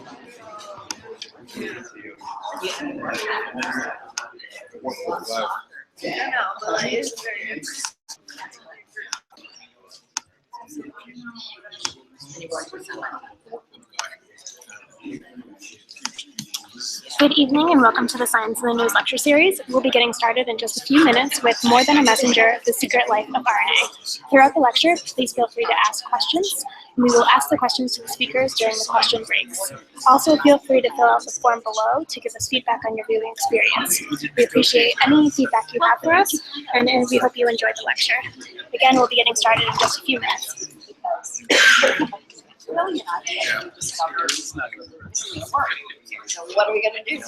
I know, but it is very interesting. Good evening and welcome to the Science in the News lecture series. We'll be getting started in just a few minutes with More Than a Messenger, The Secret Life of RNA. Throughout the lecture, please feel free to ask questions, and we will ask the questions to the speakers during the question breaks. Also, feel free to fill out the form below to give us feedback on your viewing experience. We appreciate any feedback you have for us, and we hope you enjoy the lecture. Again, we'll be getting started in just a few minutes. Really not. So what are we going to do?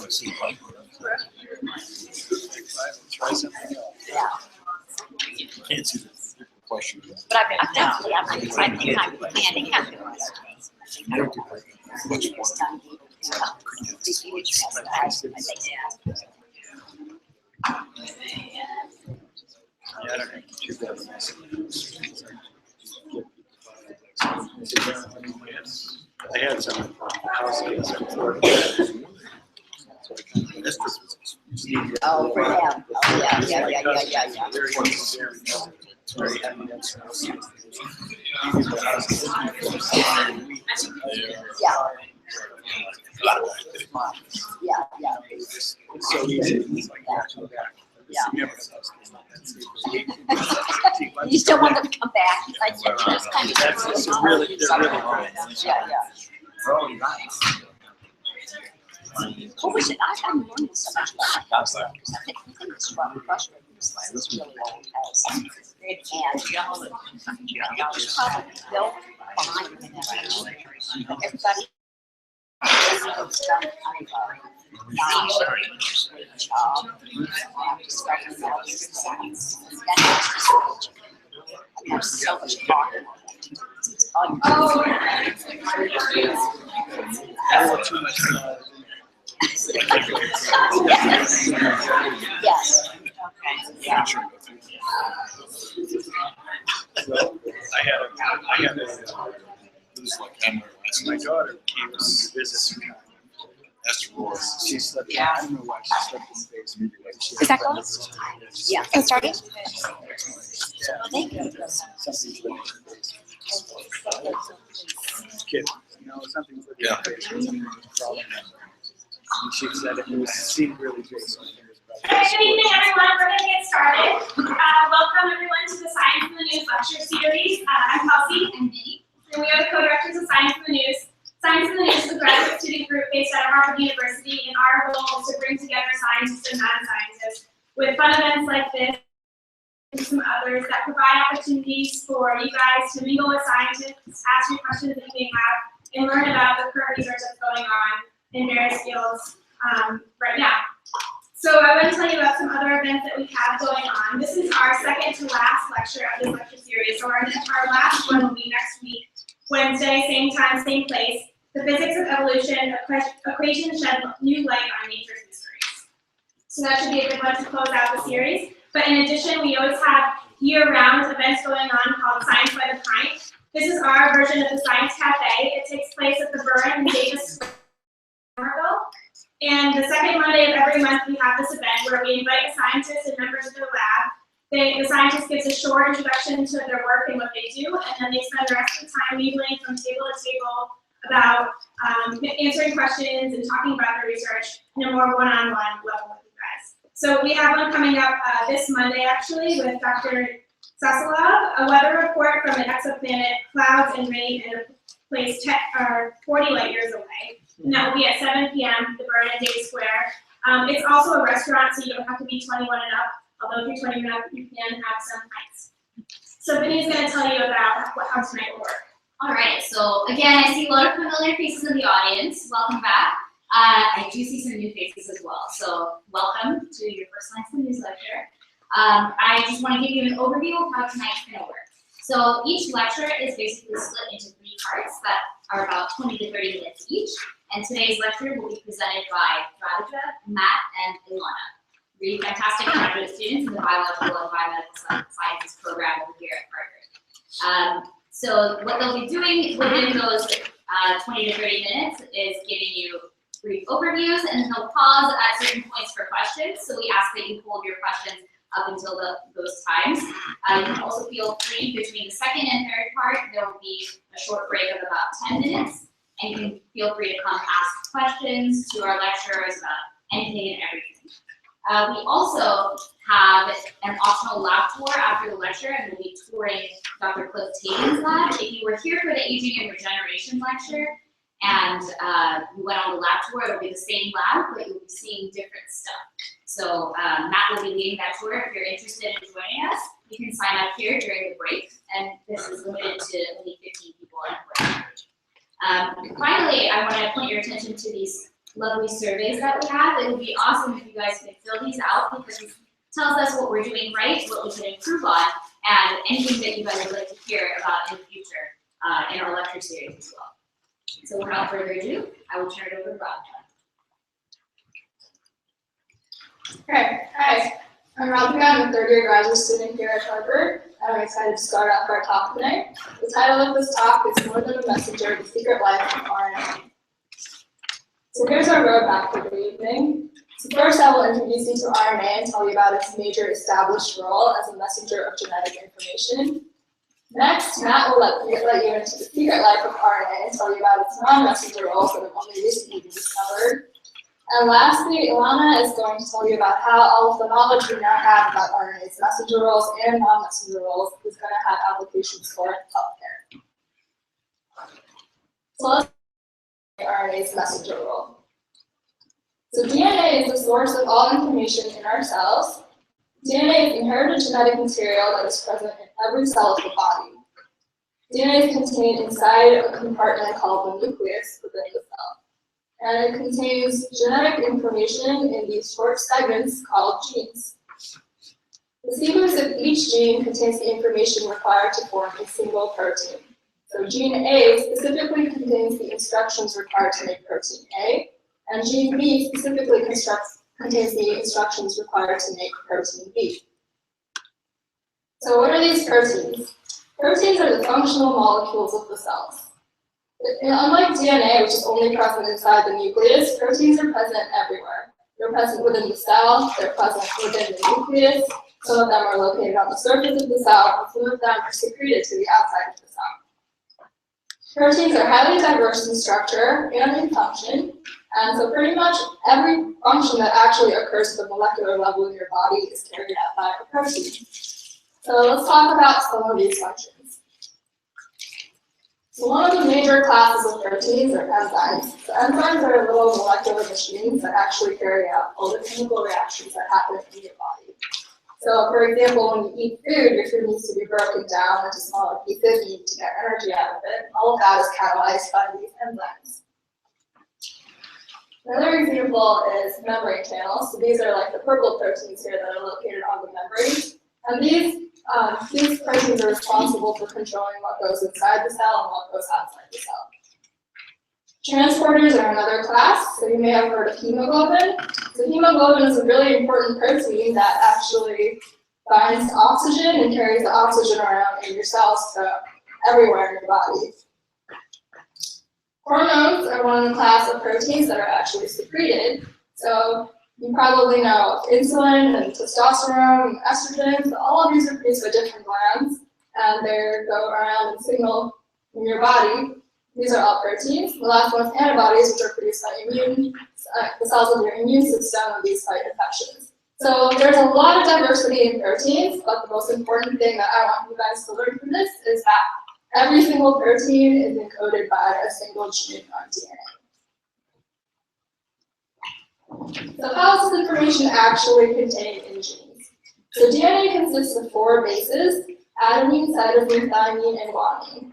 Try something else. Yeah. Can't see the question. But I'm definitely, I'm planning on doing Much more. Yeah, I don't think too bad of a mess. I had some house kids in Florida. Oh, for them. Oh, yeah. Very happy that's Yeah. It's so easy. It's like You still want them to come back. Like, that's kind of that's really, they're really hard. Yeah. What was it? I'm learning so much about it. I think it's frustrating. It's really old house. And they'll find everybody. There's so much talk. Yes. Okay. Yeah. Well, I had a my daughter came to visit. That's Royce. She slept. I don't know why she slept in the basement. Is that going? Yeah. It started? Thank you. Something's wrong with the basement. Kid, something's with the basement. And she said it seemed really good. So Good evening, everyone. We're going to get started. Welcome, everyone, to the Science in the News lecture series. I'm Kelsey. I'm Minnie. And we are the co-directors of Science in the News. Science in the News is a graduate student group based at Harvard University, and our goal is to bring together scientists and non-scientists with fun events like this and some others that provide opportunities for you guys to mingle with scientists, ask your questions that you may have, and learn about the current research that's going on in various fields right now. So I want to tell you about some other events that we have going on. This is our second to last lecture of this lecture series. So our last one will be next week, Wednesday, same time, same place. The physics of evolution, equations shed new light on nature's mysteries. So that should be a good one to close out the series. But in addition, we always have year-round events going on called Science by the Pint. This is our version of the Science Cafe. It takes place at the Burn and Davis Square. And the second Monday of every month, we have this event where we invite a scientist and members of their lab. The scientist gives a short introduction to their work and what they do, and then they spend the rest of the time mingling from table to table about answering questions and talking about their research in a more one-on-one level with you guys. So we have one coming up this Monday, actually, with Dr. Sasalov, a weather report from an exoplanet, clouds and rain in a place 40 light years away. And that will be at 7 p.m. at the Burn and Davis Square. It's also a restaurant, so you don't have to be 21 and up. Although if you're 21 and up, you can have some pints. So Vinny's going to tell you about how tonight will work. All right. So again, I see a lot of familiar faces in the audience. Welcome back. I do see some new faces as well. So welcome to your first Science in the News lecture. I just want to give you an overview of how tonight's going to work. So each lecture is basically split into 3 parts that are about 20 to 30 minutes each. And today's lecture will be presented by Radhika, Matt, and Ilana, really fantastic graduate students in the Biological and Biomedical Sciences program over here at Harvard. So what they'll be doing within those 20 to 30 minutes is giving you brief overviews, and then they'll pause at certain points for questions. So we ask that you hold your questions up until those times. You can also feel free between the second and third part. There will be a short break of about 10 minutes, and you can feel free to come ask questions to our lecturers about anything and everything. We also have an optional lab tour after the lecture, and we'll be touring Dr. Cliff Tatum's lab. If you were here for the Aging and Regeneration lecture, and you went on the lab tour, it'll be the same lab, but you'll be seeing different stuff. So Matt will be leading that tour. If you're interested in joining us, you can sign up here during the break, and this is limited to only 15 people in break. Finally, I want to point your attention to these lovely surveys that we have. It would be awesome if you guys could fill these out, because it tells us what we're doing right, what we can improve on, and anything that you guys would like to hear about in the future in our lecture series as well. So without further ado, I will turn it over to Rob. Okay, hi, I'm Radhika. I'm a third-year graduate student here at Harvard, and I'm excited to start off our talk today. The title of this talk is More Than a Messenger, The Secret Life of RNA. So here's our roadmap for the evening. So first, I will introduce you to RNA and tell you about its major established role as a messenger of genetic information. Next, Matt will let you into the secret life of RNA and tell you about its non-messenger roles that have only recently been discovered. And lastly, Ilana is going to tell you about how all of the knowledge we now have about RNA's messenger roles and non-messenger roles is going to have applications for healthcare. So let's look at RNA's messenger role. So DNA is the source of all information in our cells. DNA is inherited genetic material that is present in every cell of the body. DNA is contained inside a compartment called the nucleus within the cell. And it contains genetic information in these short segments called genes. The sequence of each gene contains the information required to form a single protein. So gene A specifically contains the instructions required to make protein A, and gene B specifically contains the instructions required to make protein B. So what are these proteins? Proteins are the functional molecules of the cells. And unlike DNA, which is only present inside the nucleus, proteins are present everywhere. They're present within the cell, they're present within the nucleus, some of them are located on the surface of the cell, and some of them are secreted to the outside of the cell. Proteins are highly diverse in structure and in function, and so pretty much every function that actually occurs at the molecular level in your body is carried out by a protein. So let's talk about some of these functions. So one of the major classes of proteins are enzymes. So enzymes are little molecular machines that actually carry out all the chemical reactions that happen in your body. So for example, when you eat food, your food needs to be broken down into smaller pieces. You need to get energy out of it. All of that is catalyzed by these enzymes. Another example is membrane channels. So these are like the purple proteins here that are located on the membrane. And these proteins are responsible for controlling what goes inside the cell and what goes outside the cell. Transporters are another class, so you may have heard of hemoglobin. So hemoglobin is a really important protein that actually binds oxygen and carries the oxygen around in your cells to everywhere in your body. Hormones are one of the class of proteins that are actually secreted. So you probably know insulin and testosterone and estrogen. So all of these are produced by different glands, and they go around and signal in your body. These are all proteins. The last one is antibodies, which are produced by the cells of your immune system, and these fight infections. So there's a lot of diversity in proteins, but the most important thing that I want you guys to learn from this is that every single protein is encoded by a single gene on DNA. So how is this information actually contained in genes? So DNA consists of 4 bases: adenine, cytosine, thymine, and guanine.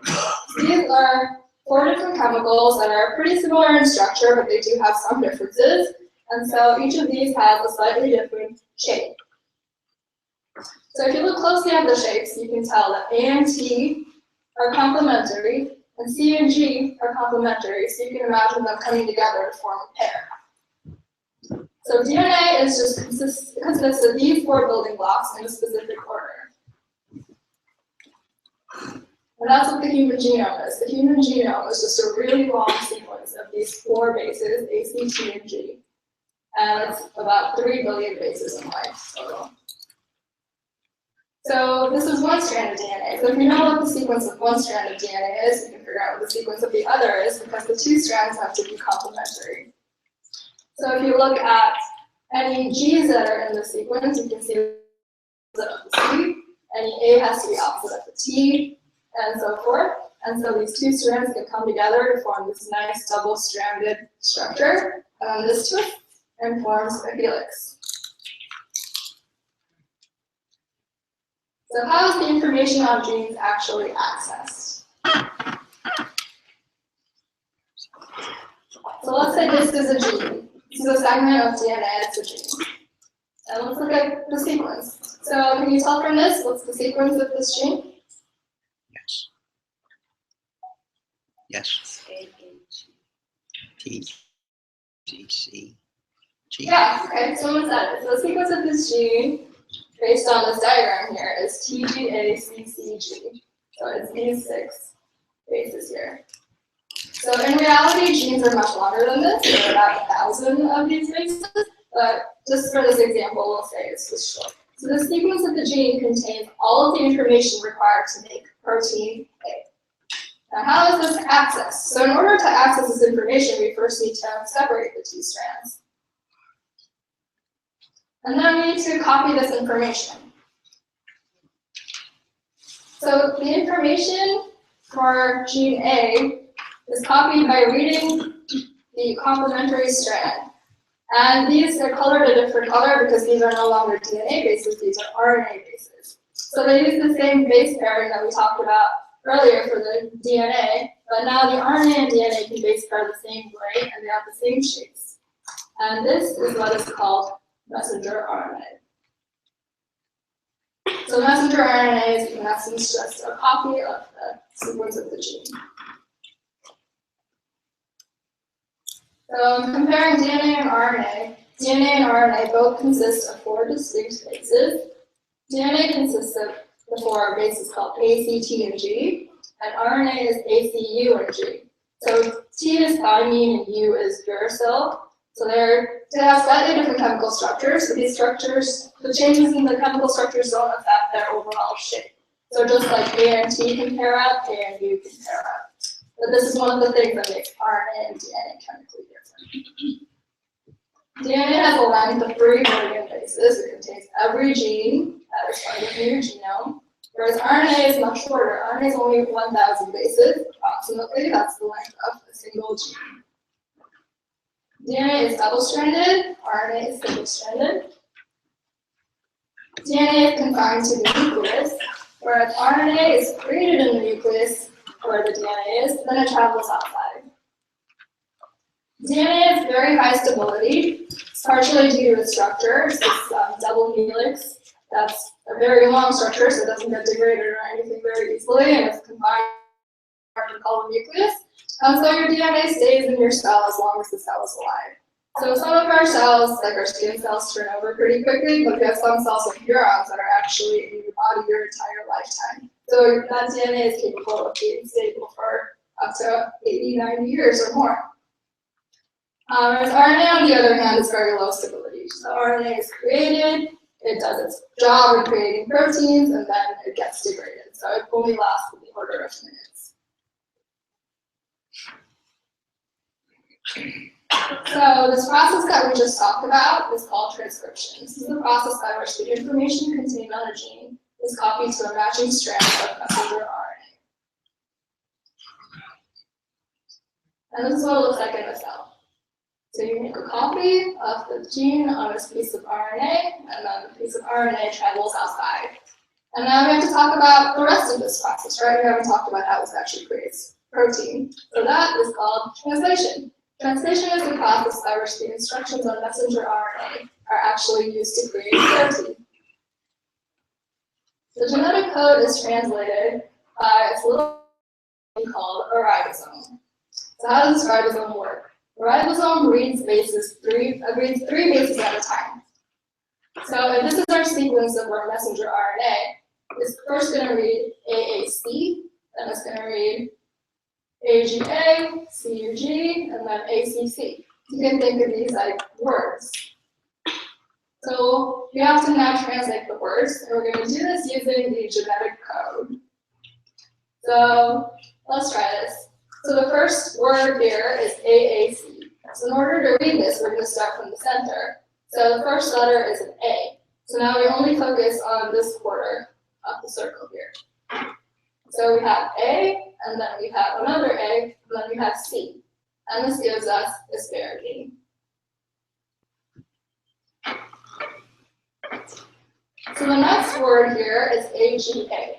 These are 4 different chemicals that are pretty similar in structure, but they do have some differences. And so each of these has a slightly different shape. So if you look closely at the shapes, you can tell that A and T are complementary, and C and G are complementary, so you can imagine them coming together to form a pair. So DNA is just consists of these 4 building blocks in a specific order. And that's what the human genome is. The human genome is just a really long sequence of these 4 bases, A, C, T, and G. And it's about 3 billion bases in life total. So this is one strand of DNA. So if you know what the sequence of one strand of DNA is, you can figure out what the sequence of the other is, because the 2 strands have to be complementary. So if you look at any G's that are in the sequence, you can see the opposite of the C. Any A has to be opposite of the T, and so forth. And so these 2 strands can come together to form this nice double-stranded structure. And then this twists and forms a helix. So how is the information on genes actually accessed? So let's say this is a gene. This is a segment of DNA that's a gene. And let's look at the sequence. So can you tell from this, what's the sequence of this gene? Yes. Yes. T, G, C, G. Yeah, okay, someone said it. So the sequence of this gene, based on this diagram here, is TGACCG. So it's these 6 bases here. So in reality, genes are much longer than this. There are about 1,000 of these bases, but just for this example, we'll say it's just short. So the sequence of the gene contains all of the information required to make protein A. Now, how is this accessed? So in order to access this information, we first need to separate the 2 strands. And then we need to copy this information. So the information for gene A is copied by reading the complementary strand. And these are colored a different color because these are no longer DNA bases, these are RNA bases. So they use the same base pairing that we talked about earlier for the DNA, but now the RNA and DNA can base pair the same way and they have the same shapes. And this is what is called messenger RNA. So messenger RNA is in essence just a copy of the sequence of the gene. So comparing DNA and RNA both consist of 4 distinct bases. DNA consists of the 4 bases called A, C, T, and G, and RNA is A, C, U, and G. So T is thymine and U is uracil. So they have slightly different chemical structures, but these structures, the changes in the chemical structures don't affect their overall shape. So just like A and T can pair up, A and U can pair up. But this is one of the things that makes RNA and DNA chemically different. DNA has a length of 3 billion bases. It contains every gene that is found in your genome, whereas RNA is much shorter. RNA is only 1,000 bases, approximately. That's the length of a single gene. DNA is double-stranded, RNA is single-stranded. DNA is confined to the nucleus, whereas RNA is created in the nucleus where the DNA is, then it travels outside. DNA has very high stability. It's partially due to its structure. It's this double helix. That's a very long structure, so it doesn't get degraded or anything very easily, and it's confined to called the nucleus. And so your DNA stays in your cell as long as the cell is alive. So some of our cells, like our skin cells, turn over pretty quickly, but we have some cells like neurons that are actually in your body your entire lifetime. So that DNA is capable of being stable for up to 80, 90 years or more. Whereas RNA, on the other hand, is very low stability. So RNA is created, it does its job in creating proteins, and then it gets degraded. So it only lasts in the order of minutes. So this process that we just talked about is called transcription. This is the process by which the information contained on a gene is copied to a matching strand of messenger RNA. And this is what it looks like in a cell. So you make a copy of the gene on this piece of RNA, and then the piece of RNA travels outside. And now we have to talk about the rest of this process, right? We haven't talked about how this actually creates protein. So that is called translation. Translation is the process by which the instructions on messenger RNA are actually used to create protein. The genetic code is translated by this little thing called a ribosome. So how does this ribosome work? The ribosome reads three bases at a time. So if this is our sequence of our messenger RNA, it's first going to read AAC, then it's going to read AGA, CUG, and then ACC. You can think of these like words. So we have to now translate the words, and we're going to do this using the genetic code. So let's try this. So the first word here is AAC. So in order to read this, we're going to start from the center. So the first letter is an A. So now we only focus on this quarter of the circle here. So we have A, and then we have another A, and then we have C. And this gives us asparagine. So the next word here is AGA.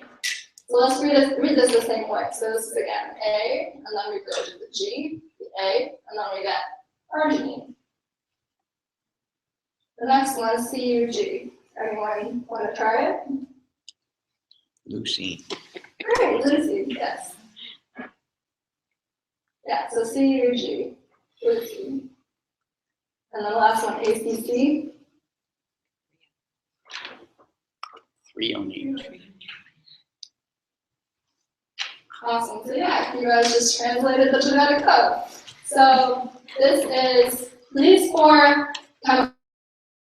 So let's read this the same way. So this is again A, and then we go to the G, the A, and then we get arginine. The next one is CUG. Anyone want to try it? Leucine. Great, leucine, yes. Yeah, so CUG, leucine. And then the last one, ACC. Threonine. Awesome. So yeah, you guys just translated the genetic code. So these four chemicals,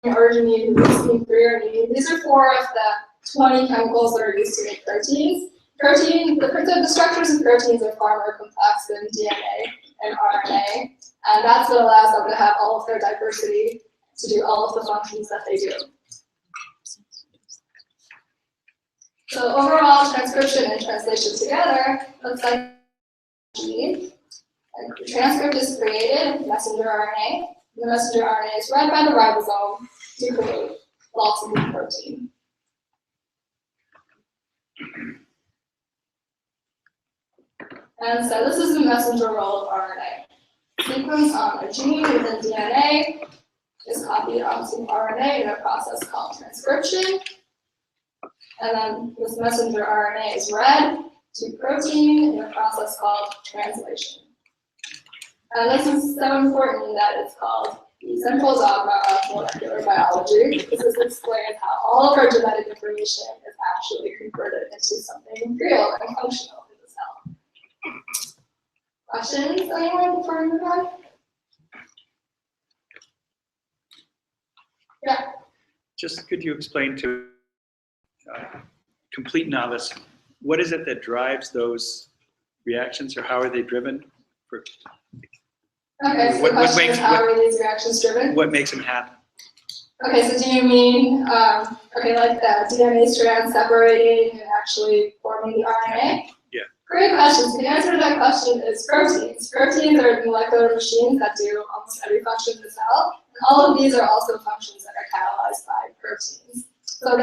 arginine, leucine, threonine, these are 4 of the 20 chemicals that are used to make proteins. The structures of proteins are far more complex than DNA and RNA, and that's what allows them to have all of their diversity to do all of the functions that they do. So overall, transcription and translation together looks like gene. The transcript is created with messenger RNA. The messenger RNA is read by the ribosome to create lots of new protein. And so this is the messenger role of RNA. Sequence on a gene within DNA is copied onto RNA in a process called transcription. And then this messenger RNA is read to protein in a process called translation. And this is so important that it's called the central dogma of molecular biology, because this explains how all of our genetic information is actually converted into something real and functional in the cell. Questions, anyone, before we move on? Yeah. Just could you explain to complete novice, what is it that drives those reactions, or how are they driven? Okay, so the question is, how are these reactions driven? What makes them happen? Okay, so do you mean, okay, like the DNA strand separating and actually forming the RNA? Yeah. Great question. So the answer to that question is proteins. Proteins are molecular machines that do almost every function in the cell. And all of these are also functions that are catalyzed by proteins. So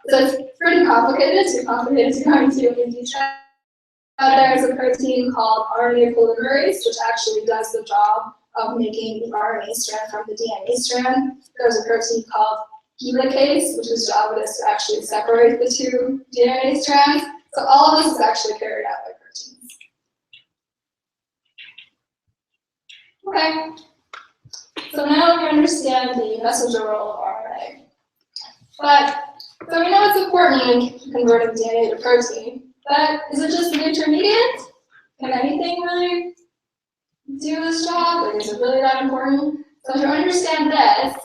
it's pretty complicated, too complicated to go into in detail. There's a protein called RNA polymerase, which actually does the job of making the RNA strand from the DNA strand. There's a protein called helicase, which is job is to actually separate the 2 DNA strands. So all of this is actually carried out by proteins. Okay. So now we understand the messenger role of RNA. So we know it's important in converting DNA to protein. But is it just an intermediate? Can anything really do this job? Like, is it really that important? So to understand this,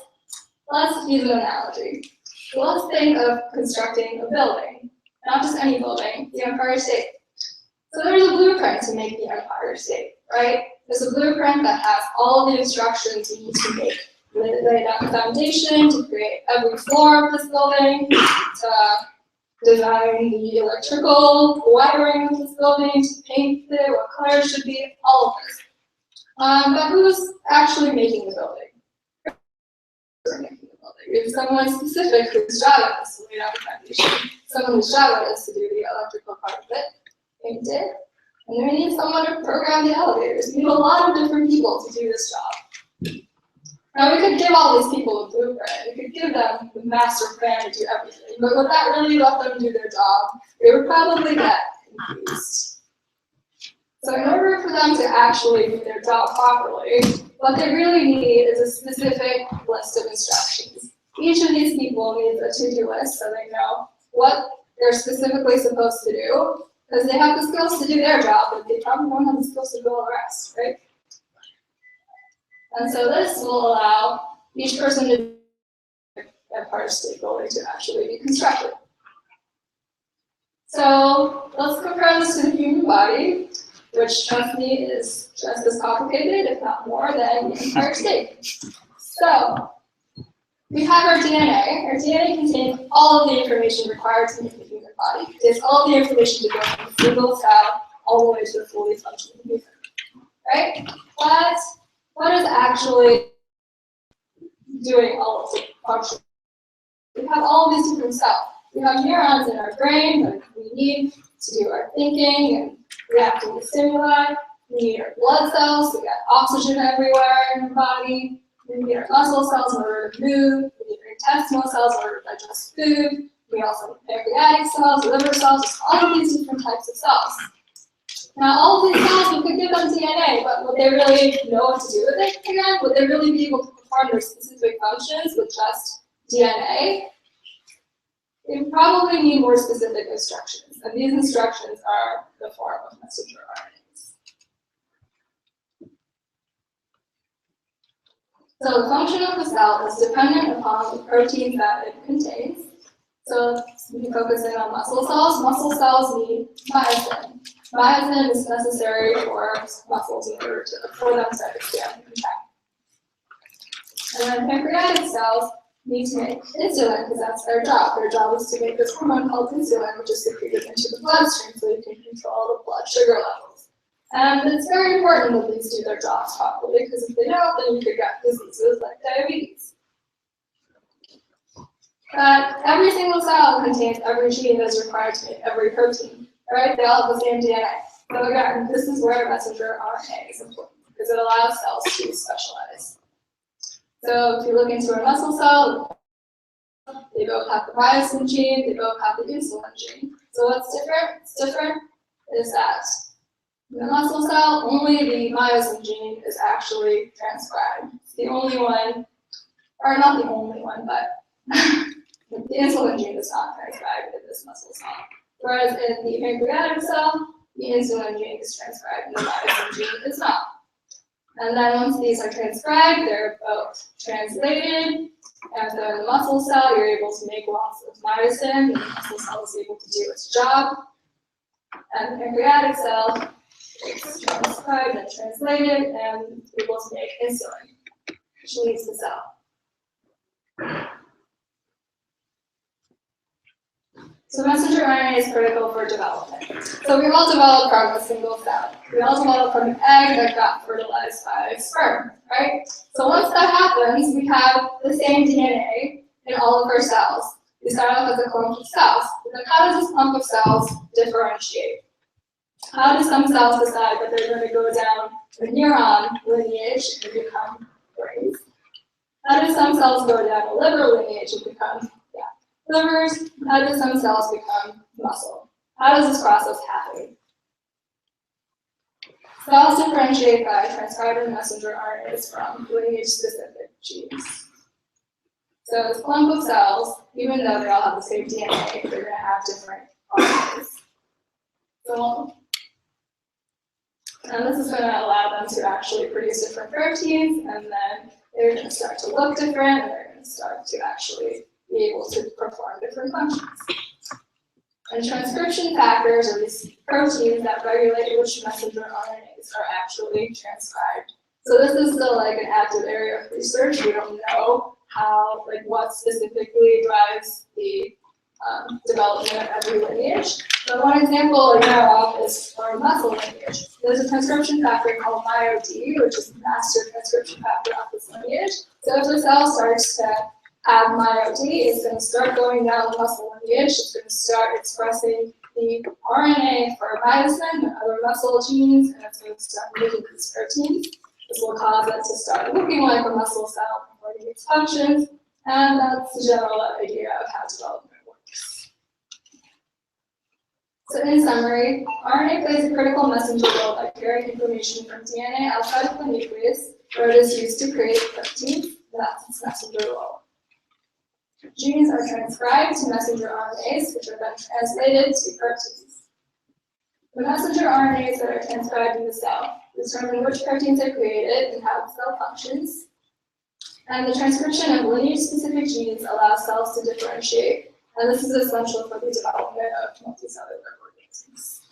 let's use an analogy. So let's think of constructing a building, not just any building, the Empire State. So there's a blueprint to make the Empire State, right? There's a blueprint that has all of the instructions you need to make. Lay down the foundation to create every floor of this building, to design the electrical wiring of this building, to paint it, what colors should be, all of this. But who's actually making the building? It's someone specific whose job it is to lay down the foundation. Someone whose job it is to do the electrical part of it, paint it. And then we need someone to program the elevators. We need a lot of different people to do this job. Now, we could give all these people a blueprint. We could give them the master plan to do everything. But would that really let them do their job? They would probably get confused. So in order for them to actually do their job properly, what they really need is a specific list of instructions. Each of these people needs a to-do list so they know what they're specifically supposed to do. because they have the skills to do their job, but they probably don't have the skills to do all the rest, right? And so this will allow each person to do their part of stakeholder to actually be constructed. So let's compare this to the human body, which, trust me, is just as complicated, if not more, than the Empire State. So we have our DNA. Our DNA contains all of the information required to make the human body. It contains all of the information to go from a single cell all the way to a fully functioning human, right? But what is actually doing all of the functions? We have all of these different cells. We have neurons in our brain that we need to do our thinking and reacting to stimuli. We need our blood cells to get oxygen everywhere in the body. We need our muscle cells in order to move. We need our intestinal cells in order to digest food. We also need pancreatic cells, liver cells, all of these different types of cells. Now, all of these cells, we could give them DNA, but would they really know what to do with it again? Would they really be able to perform their specific functions with just DNA? They probably need more specific instructions, and these instructions are the form of messenger RNAs. So the function of the cell is dependent upon the protein that it contains. So we can focus in on muscle cells. Muscle cells need myosin. Myosin is necessary for muscles in order for them to expand and contract. And then pancreatic cells need to make insulin because that's their job. Their job is to make this hormone called insulin, which is secreted into the bloodstream so you can control the blood sugar levels. And it's very important that these do their jobs properly because if they don't, then you could get diseases like diabetes. But every single cell contains every gene that is required to make every protein, right? They all have the same DNA. So again, this is where messenger RNA is important because it allows cells to specialize. So if you look into a muscle cell, they both have the myosin gene, they both have the insulin gene. So what's different? What's different is that in the muscle cell, only the myosin gene is actually transcribed. It's the only one, or not the only one, but the insulin gene is not transcribed in this muscle cell. Whereas in the pancreatic cell, the insulin gene is transcribed and the myosin gene is not. And then once these are transcribed, they're both translated. And so in the muscle cell, you're able to make lots of myosin, and the muscle cell is able to do its job. And the pancreatic cell is transcribed and translated and able to make insulin, which leaves the cell. So messenger RNA is critical for development. So we all develop from a single cell. We all develop from an egg that got fertilized by sperm, right? So once that happens, we have the same DNA in all of our cells. We start off as a clump of cells. But then how does this clump of cells differentiate? How do some cells decide that they're going to go down the neuron lineage and become brains? How do some cells go down a liver lineage and become livers? How do some cells become muscle? How does this process happen? Cells differentiate by transcribing messenger RNAs from lineage-specific genes. So this clump of cells, even though they all have the same DNA, they're going to have different RNAs. So, and this is going to allow them to actually produce different proteins, and then they're going to start to look different, and they're going to start to actually be able to perform different functions. And transcription factors are these proteins that regulate which messenger RNAs are actually transcribed. So this is still like an active area of research. We don't know how, like what specifically drives the development of every lineage. But one example in our office for muscle lineage, there's a transcription factor called MyoD, which is the master transcription factor of this lineage. So if the cell starts to have MyoD, it's going to start going down the muscle lineage. It's going to start expressing the RNA for myosin and other muscle genes, and it's going to start making these proteins. This will cause it to start looking like a muscle cell performing its functions, and that's the general idea of how development works. So in summary, RNA plays a critical messenger role by carrying information from DNA outside of the nucleus, where it is used to create proteins. That's its messenger role. Genes are transcribed to messenger RNAs, which are then translated to proteins. The messenger RNAs that are transcribed in the cell determine which proteins are created and how the cell functions. And the transcription of lineage-specific genes allows cells to differentiate, and this is essential for the development of multicellular organisms.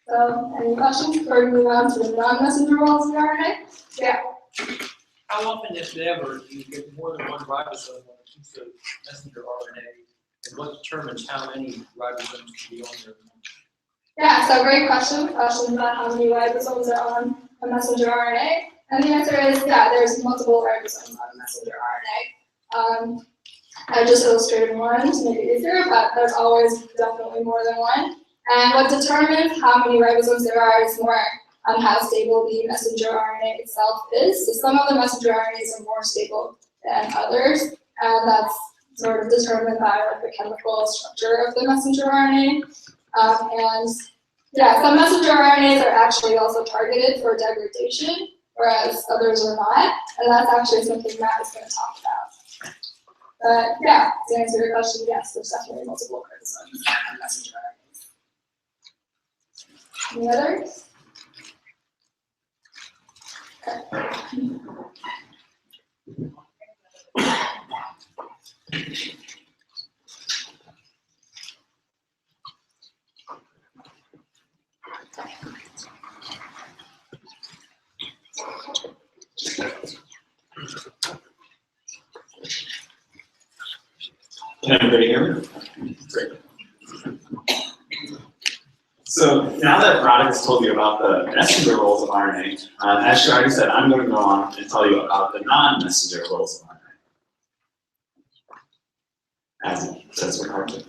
So, any questions before we move on to the non-messenger roles of RNA? Yeah. How often, if ever, do you get more than one ribosome on a piece of messenger RNA? And what determines how many ribosomes can be on there? Yeah, so great question. Question about how many ribosomes are on a messenger RNA. And the answer is, yeah, there's multiple ribosomes on a messenger RNA. I just illustrated one to make it easier, but there's always definitely more than one. And what determines how many ribosomes there are is more on how stable the messenger RNA itself is. So some of the messenger RNAs are more stable than others, and that's sort of determined by like the chemical structure of the messenger RNA. And yeah, some messenger RNAs are actually also targeted for degradation, whereas others are not. And that's actually something Matt is going to talk about. But yeah, to answer your question, yes, there's definitely multiple ribosomes on messenger RNAs. Any others? Okay. Can everybody hear me? Great. So now that Radha has told you about the messenger roles of RNA, as she already said, I'm going to go on and tell you about the non-messenger roles of RNA, as it says we're hard to.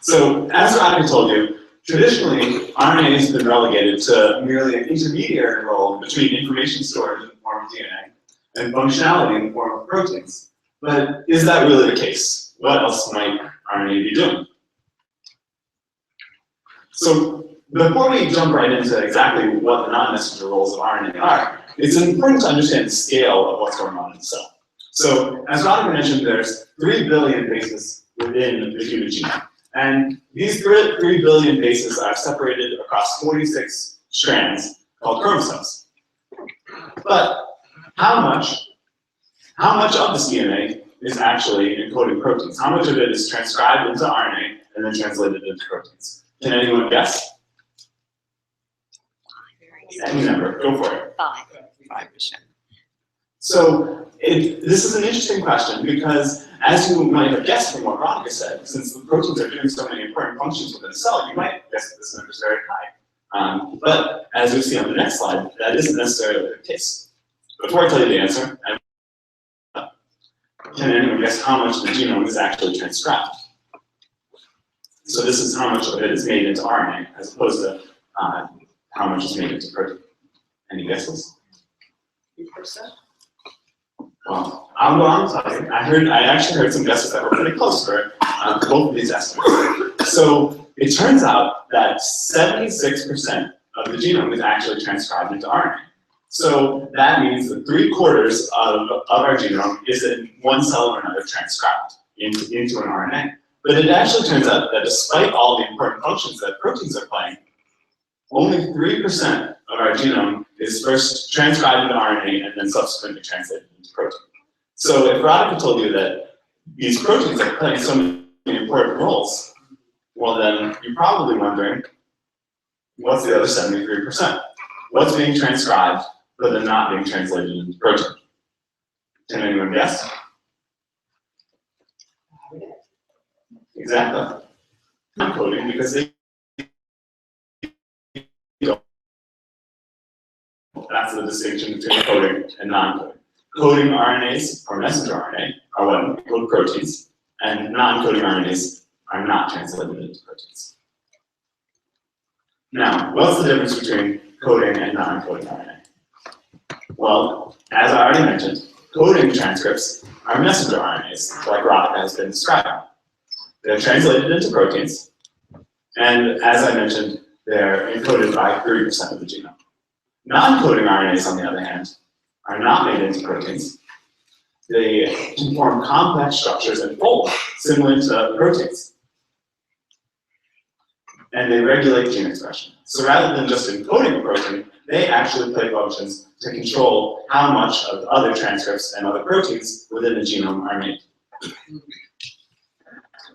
So as Radha told you, traditionally RNA has been relegated to merely an intermediary role between information storage in the form of DNA and functionality in the form of proteins. But is that really the case? What else might RNA be doing? So before we jump right into exactly what the non-messenger roles of RNA are, it's important to understand the scale of what's going on in the cell. So as Radha mentioned, there's 3 billion bases within the human genome. And these 3 billion bases are separated across 46 strands called chromosomes. But how much of this DNA is actually encoding proteins? How much of it is transcribed into RNA and then translated into proteins? Can anyone guess? Any number, go for it. 5%. So this is an interesting question because, as you might have guessed from what Radhika said, since the proteins are doing so many important functions within a cell, you might guess that this number is very high. But as we see on the next slide, that isn't necessarily the case. Before I tell you the answer, can anyone guess how much the genome is actually transcribed? So this is how much of it is made into RNA, as opposed to how much is made into protein. Any guesses? 8%? Well, I'll go on and tell you. I actually heard some guesses that were pretty close for both of these estimates. So it turns out that 76% of the genome is actually transcribed into RNA. So that means that 3/4 of our genome is in one cell or another transcribed into an RNA. But it actually turns out that despite all the important functions that proteins are playing, only 3% of our genome is first transcribed into RNA and then subsequently translated into protein. So if Radhika told you that these proteins are playing so many important roles, well then you're probably wondering, what's the other 73%? What's being transcribed but then not being translated into protein? Can anyone guess? Exactly. Coding, because they don't. That's the distinction between coding and non-coding. Coding RNAs, or messenger RNA, are what encode proteins, and non-coding RNAs are not translated into proteins. Now, what's the difference between coding and non-coding RNA? Well, as I already mentioned, coding transcripts are messenger RNAs, like Radhika has been describing. They're translated into proteins, and as I mentioned, they're encoded by 3% of the genome. Non-coding RNAs, on the other hand, are not made into proteins. They can form complex structures and fold, similar to proteins. and they regulate gene expression. So rather than just encoding a protein, they actually play functions to control how much of other transcripts and other proteins within the genome are made.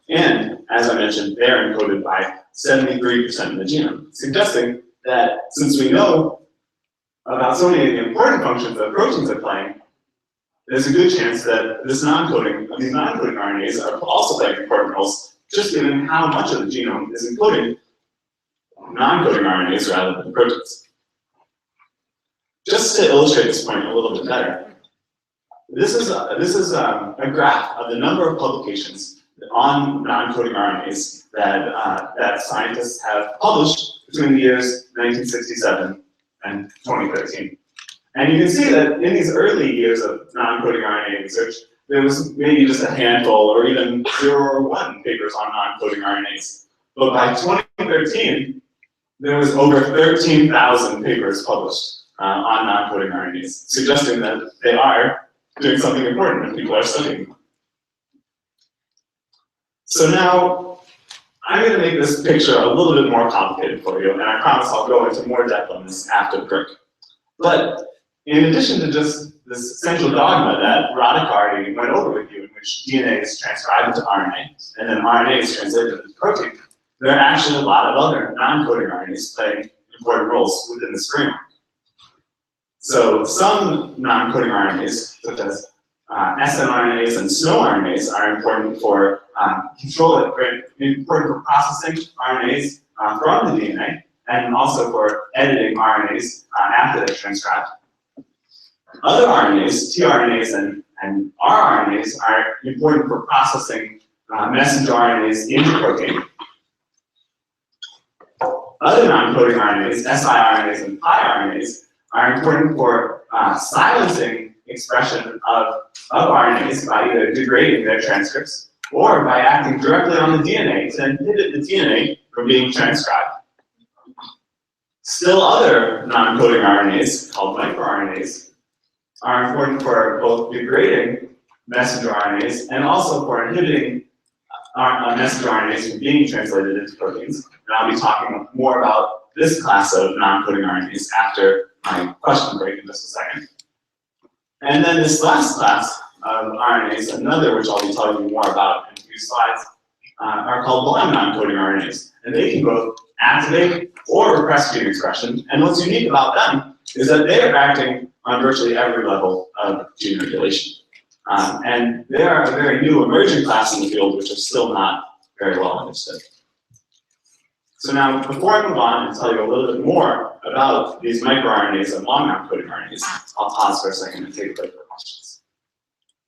And, as I mentioned, they are encoded by 73% of the genome, suggesting that since we know about so many of the important functions that proteins are playing, there's a good chance that these non-coding RNAs are also playing important roles, just given how much of the genome is encoding non-coding RNAs rather than proteins. Just to illustrate this point a little bit better, this is a graph of the number of publications on non-coding RNAs that scientists have published between the years 1967 and 2013. And you can see that in these early years of non-coding RNA research, there was maybe just a handful or even 0 or 1 papers on non-coding RNAs. But by 2013, there was over 13,000 papers published on non-coding RNAs, suggesting that they are doing something important and people are studying them. So now, I'm going to make this picture a little bit more complicated for you, and I promise I'll go into more depth on this after the break. But in addition to just this central dogma that Radhika already went over with you, in which DNA is transcribed into RNA, and then RNA is translated into protein, there are actually a lot of other non-coding RNAs playing important roles within this framework. So some non-coding RNAs, such as snRNAs and SNO-RNAs, are important for important for processing RNAs from the DNA, and also for editing RNAs after they're transcribed. Other RNAs, tRNAs and rRNAs, are important for processing messenger RNAs into protein. Other non-coding RNAs, siRNAs and piRNAs, are important for silencing expression of RNAs by either degrading their transcripts or by acting directly on the DNA to inhibit the DNA from being transcribed. Still other non-coding RNAs, called microRNAs, are important for both degrading messenger RNAs and also for inhibiting messenger RNAs from being translated into proteins. And I'll be talking more about this class of non-coding RNAs after my question break in just a second. And then this last class of RNAs, another which I'll be telling you more about in a few slides, are called blind non-coding RNAs. And they can both activate or repress gene expression. And what's unique about them is that they are acting on virtually every level of gene regulation. And they are a very new emerging class in the field, which is still not very well understood. So now, before I move on and tell you a little bit more about these microRNAs and long non-coding RNAs, I'll pause for a second and take a break for questions.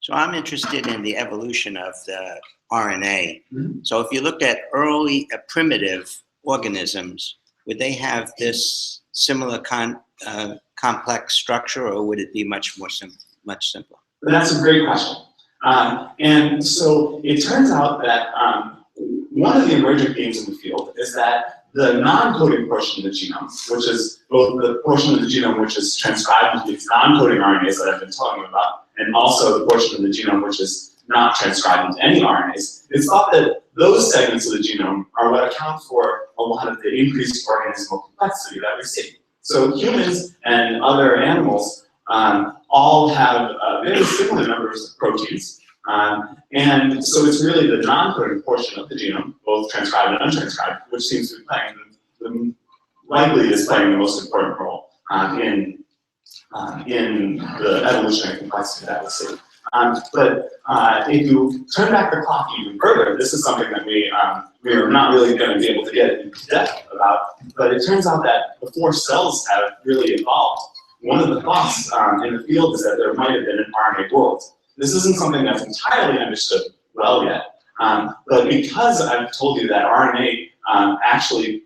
So I'm interested in the evolution of the RNA. So if you looked at early primitive organisms, would they have this similar complex structure, or would it be much simpler? That's a great question. And so it turns out that one of the emerging themes in the field is that the non-coding portion of the genome, which is both the portion of the genome which is transcribed into these non-coding RNAs that I've been telling you about, and also the portion of the genome which is not transcribed into any RNAs, it's thought that those segments of the genome are what account for a lot of the increased organismal complexity that we see. So humans and other animals all have very similar numbers of proteins. And so it's really the non-coding portion of the genome, both transcribed and untranscribed, which seems to be playing likely is playing the most important role in the evolutionary complexity that we see. But if you turn back the clock even further, this is something that we are not really going to be able to get into depth about, but it turns out that before cells have really evolved, one of the thoughts in the field is that there might have been an RNA world. This isn't something that's entirely understood well yet, but because I've told you that RNA actually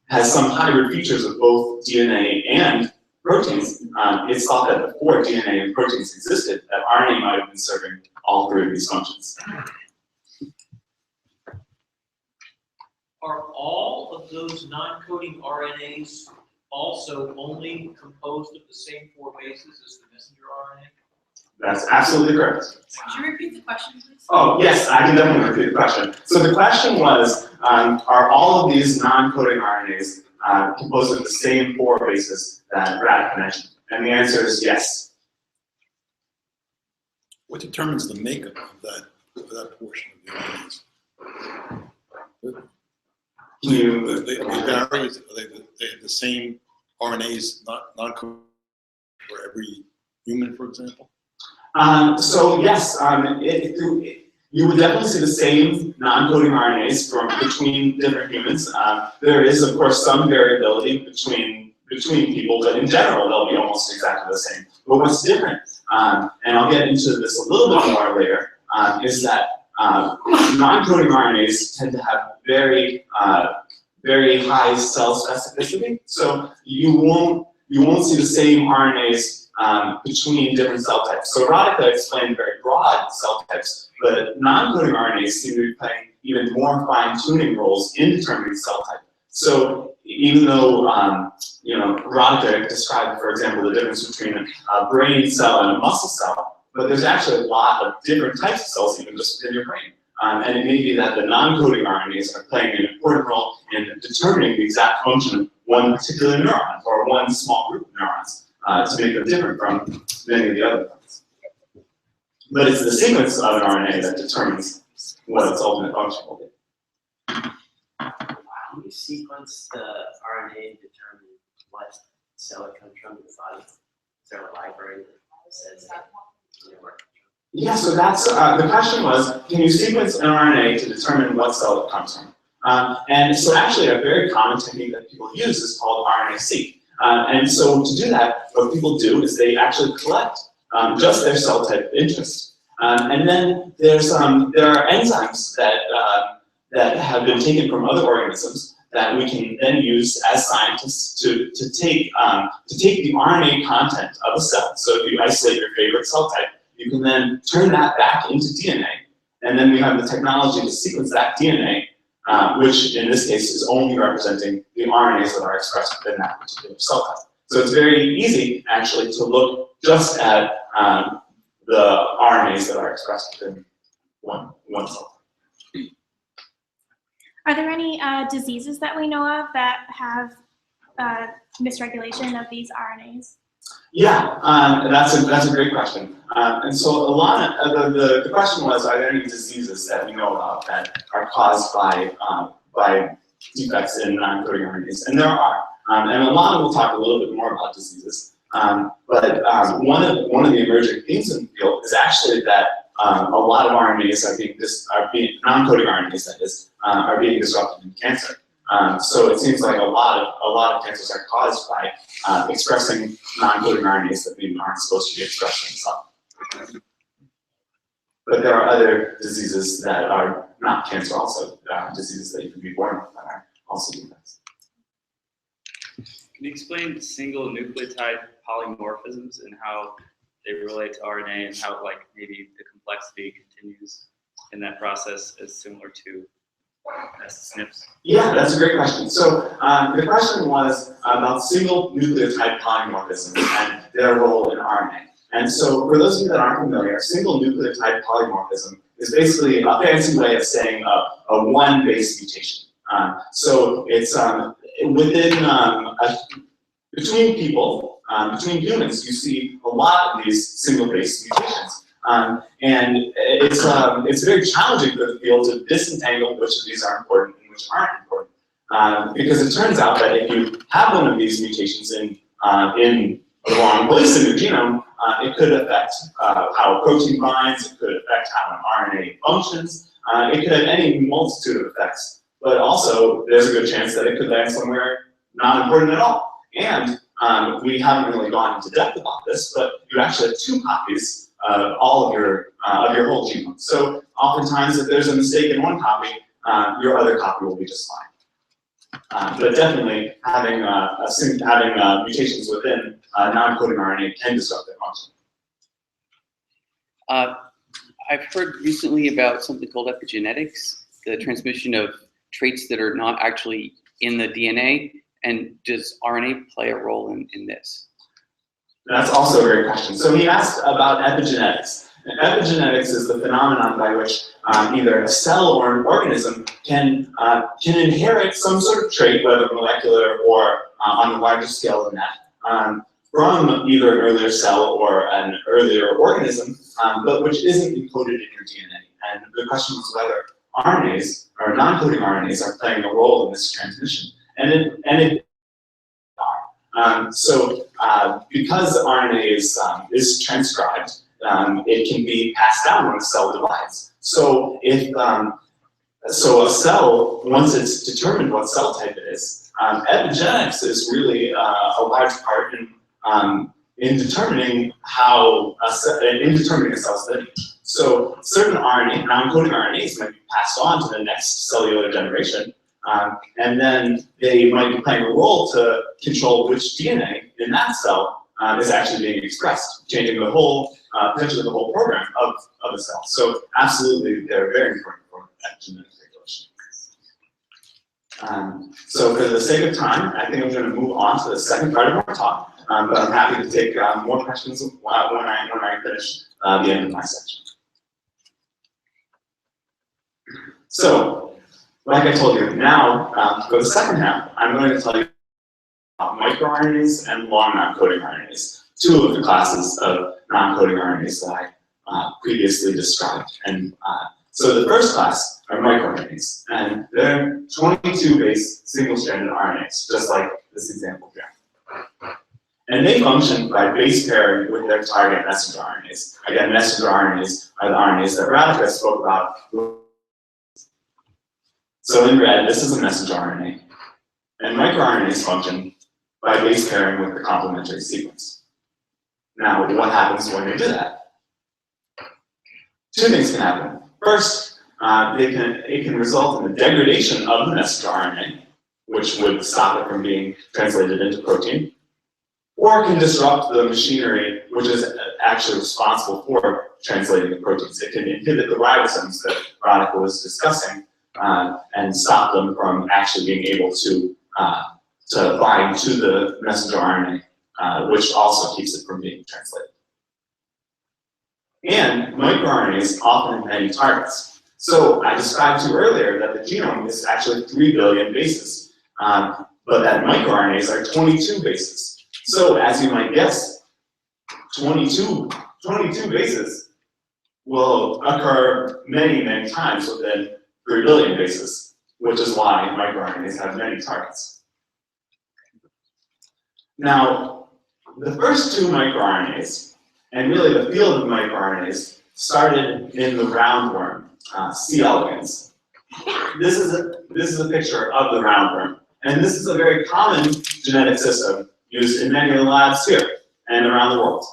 has some hybrid features of both DNA and proteins, it's thought that before DNA and proteins existed, that RNA might have been serving all three of these functions. Are all of those non-coding RNAs also only composed of the same 4 bases as the messenger RNA? That's absolutely correct. Could you repeat the question, please? Oh, yes, I can definitely repeat the question. So the question was, are all of these non-coding RNAs composed of the same 4 bases that Radhika mentioned? And the answer is yes. What determines the makeup of that portion of the RNAs? They vary. They have the same RNAs, non-coding for every human, for example? So yes, you would definitely see the same non-coding RNAs from between different humans. There is, of course, some variability between people, but in general, they'll be almost exactly the same. But what's different, and I'll get into this a little bit more later, is that non-coding RNAs tend to have very high cell specificity. So you won't see the same RNAs between different cell types. So Radhika explained very broad cell types, but non-coding RNAs seem to be playing even more fine-tuning roles in determining cell type. So even though Radhika described, for example, the difference between a brain cell and a muscle cell, but there's actually a lot of different types of cells even just within your brain. And it may be that the non-coding RNAs are playing an important role in determining the exact function of one particular neuron or one small group of neurons to make them different from many of the other ones. But it's the sequence of an RNA that determines what its ultimate function will be. How do you sequence the RNA and determine what cell it comes from in the body? Is there a library that says where? Yeah, so that's the question was, can you sequence an RNA to determine what cell it comes from? And so actually a very common technique that people use is called RNA-seq. And so to do that, what people do is they actually collect just their cell type of interest. And then there are enzymes that have been taken from other organisms that we can then use as scientists to take the RNA content of a cell. So if you isolate your favorite cell type, you can then turn that back into DNA. And then we have the technology to sequence that DNA, which in this case is only representing the RNAs that are expressed within that particular cell type. So it's very easy, actually, to look just at the RNAs that are expressed within one cell type. Are there any diseases that we know of that have misregulation of these RNAs? Yeah, that's a great question. And so a lot of the question was, are there any diseases that we know about that are caused by defects in non-coding RNAs? And there are. And Alana will talk a little bit more about diseases. But one of the emerging themes in the field is actually that a lot of RNAs are being non-coding RNAs, that is, are being disrupted in cancer. So it seems like a lot of cancers are caused by expressing non-coding RNAs that maybe aren't supposed to be expressed in the cell. But there are other diseases that are not cancer, also diseases that you can be born with that are also defects. Can you explain single nucleotide polymorphisms and how they relate to RNA and how maybe the complexity continues in that process is similar to SNPs? Yeah, that's a great question. So the question was about single nucleotide polymorphisms and their role in RNA. And so for those of you that aren't familiar, single nucleotide polymorphism is basically a fancy way of saying a one base mutation. So it's between people, between humans, you see a lot of these single base mutations. And it's very challenging for the field to disentangle which of these are important and which aren't important. Because it turns out that if you have one of these mutations in the wrong place in your genome, it could affect how a protein binds, it could affect how an RNA functions, it could have any multitude of effects. But also, there's a good chance that it could land somewhere not important at all. And we haven't really gone into depth about this, but you actually have 2 copies of all of your whole genome. So oftentimes, if there's a mistake in one copy, your other copy will be just fine. But definitely, having mutations within non-coding RNA can disrupt their function. I've heard recently about something called epigenetics, the transmission of traits that are not actually in the DNA. And does RNA play a role in this? That's also a great question. So he asked about epigenetics. And epigenetics is the phenomenon by which either a cell or an organism can inherit some sort of trait, whether molecular or on a larger scale than that, from either an earlier cell or an earlier organism, but which isn't encoded in your DNA. And the question is whether RNAs, or non-coding RNAs, are playing a role in this transmission. And it because RNA is transcribed, it can be passed down when a cell divides. So if so a cell, once it's determined what cell type it is, epigenetics is really a large part in determining how a cell's lineage. So certain RNA, non-coding RNAs might be passed on to the next cellular generation, and then they might be playing a role to control which DNA in that cell is actually being expressed, changing the whole, potentially the whole program of a cell. So absolutely, they're very important for epigenetic regulation. So for the sake of time, I think I'm going to move on to the second part of our talk, but I'm happy to take more questions when I finish the end of my section. So, like I told you, now for the second half, I'm going to tell you about microRNAs and long non-coding RNAs, two of the classes of non-coding RNAs that I previously described. And so the first class are microRNAs, and they're 22 base single-stranded RNAs, just like this example here. And they function by base pairing with their target messenger RNAs. Again, messenger RNAs are the RNAs that Radhika spoke about. So in red, this is a messenger RNA. And microRNAs function by base pairing with the complementary sequence. Now, what happens when they do that? Two things can happen. First, it can result in the degradation of the messenger RNA, which would stop it from being translated into protein, or it can disrupt the machinery which is actually responsible for translating the proteins. It can inhibit the ribosomes that Radhika was discussing, and stop them from actually being able to bind to the messenger RNA, which also keeps it from being translated. And microRNAs often have many targets. So I described to you earlier that the genome is actually 3 billion bases, but that microRNAs are 22 bases. So as you might guess, 22 bases will occur many, many times within 3 billion bases, which is why microRNAs have many targets. Now, the first two microRNAs, and really the field of microRNAs, started in the roundworm, C. elegans. This is a picture of the roundworm, and this is a very common genetic system used in many of the labs here and around the world.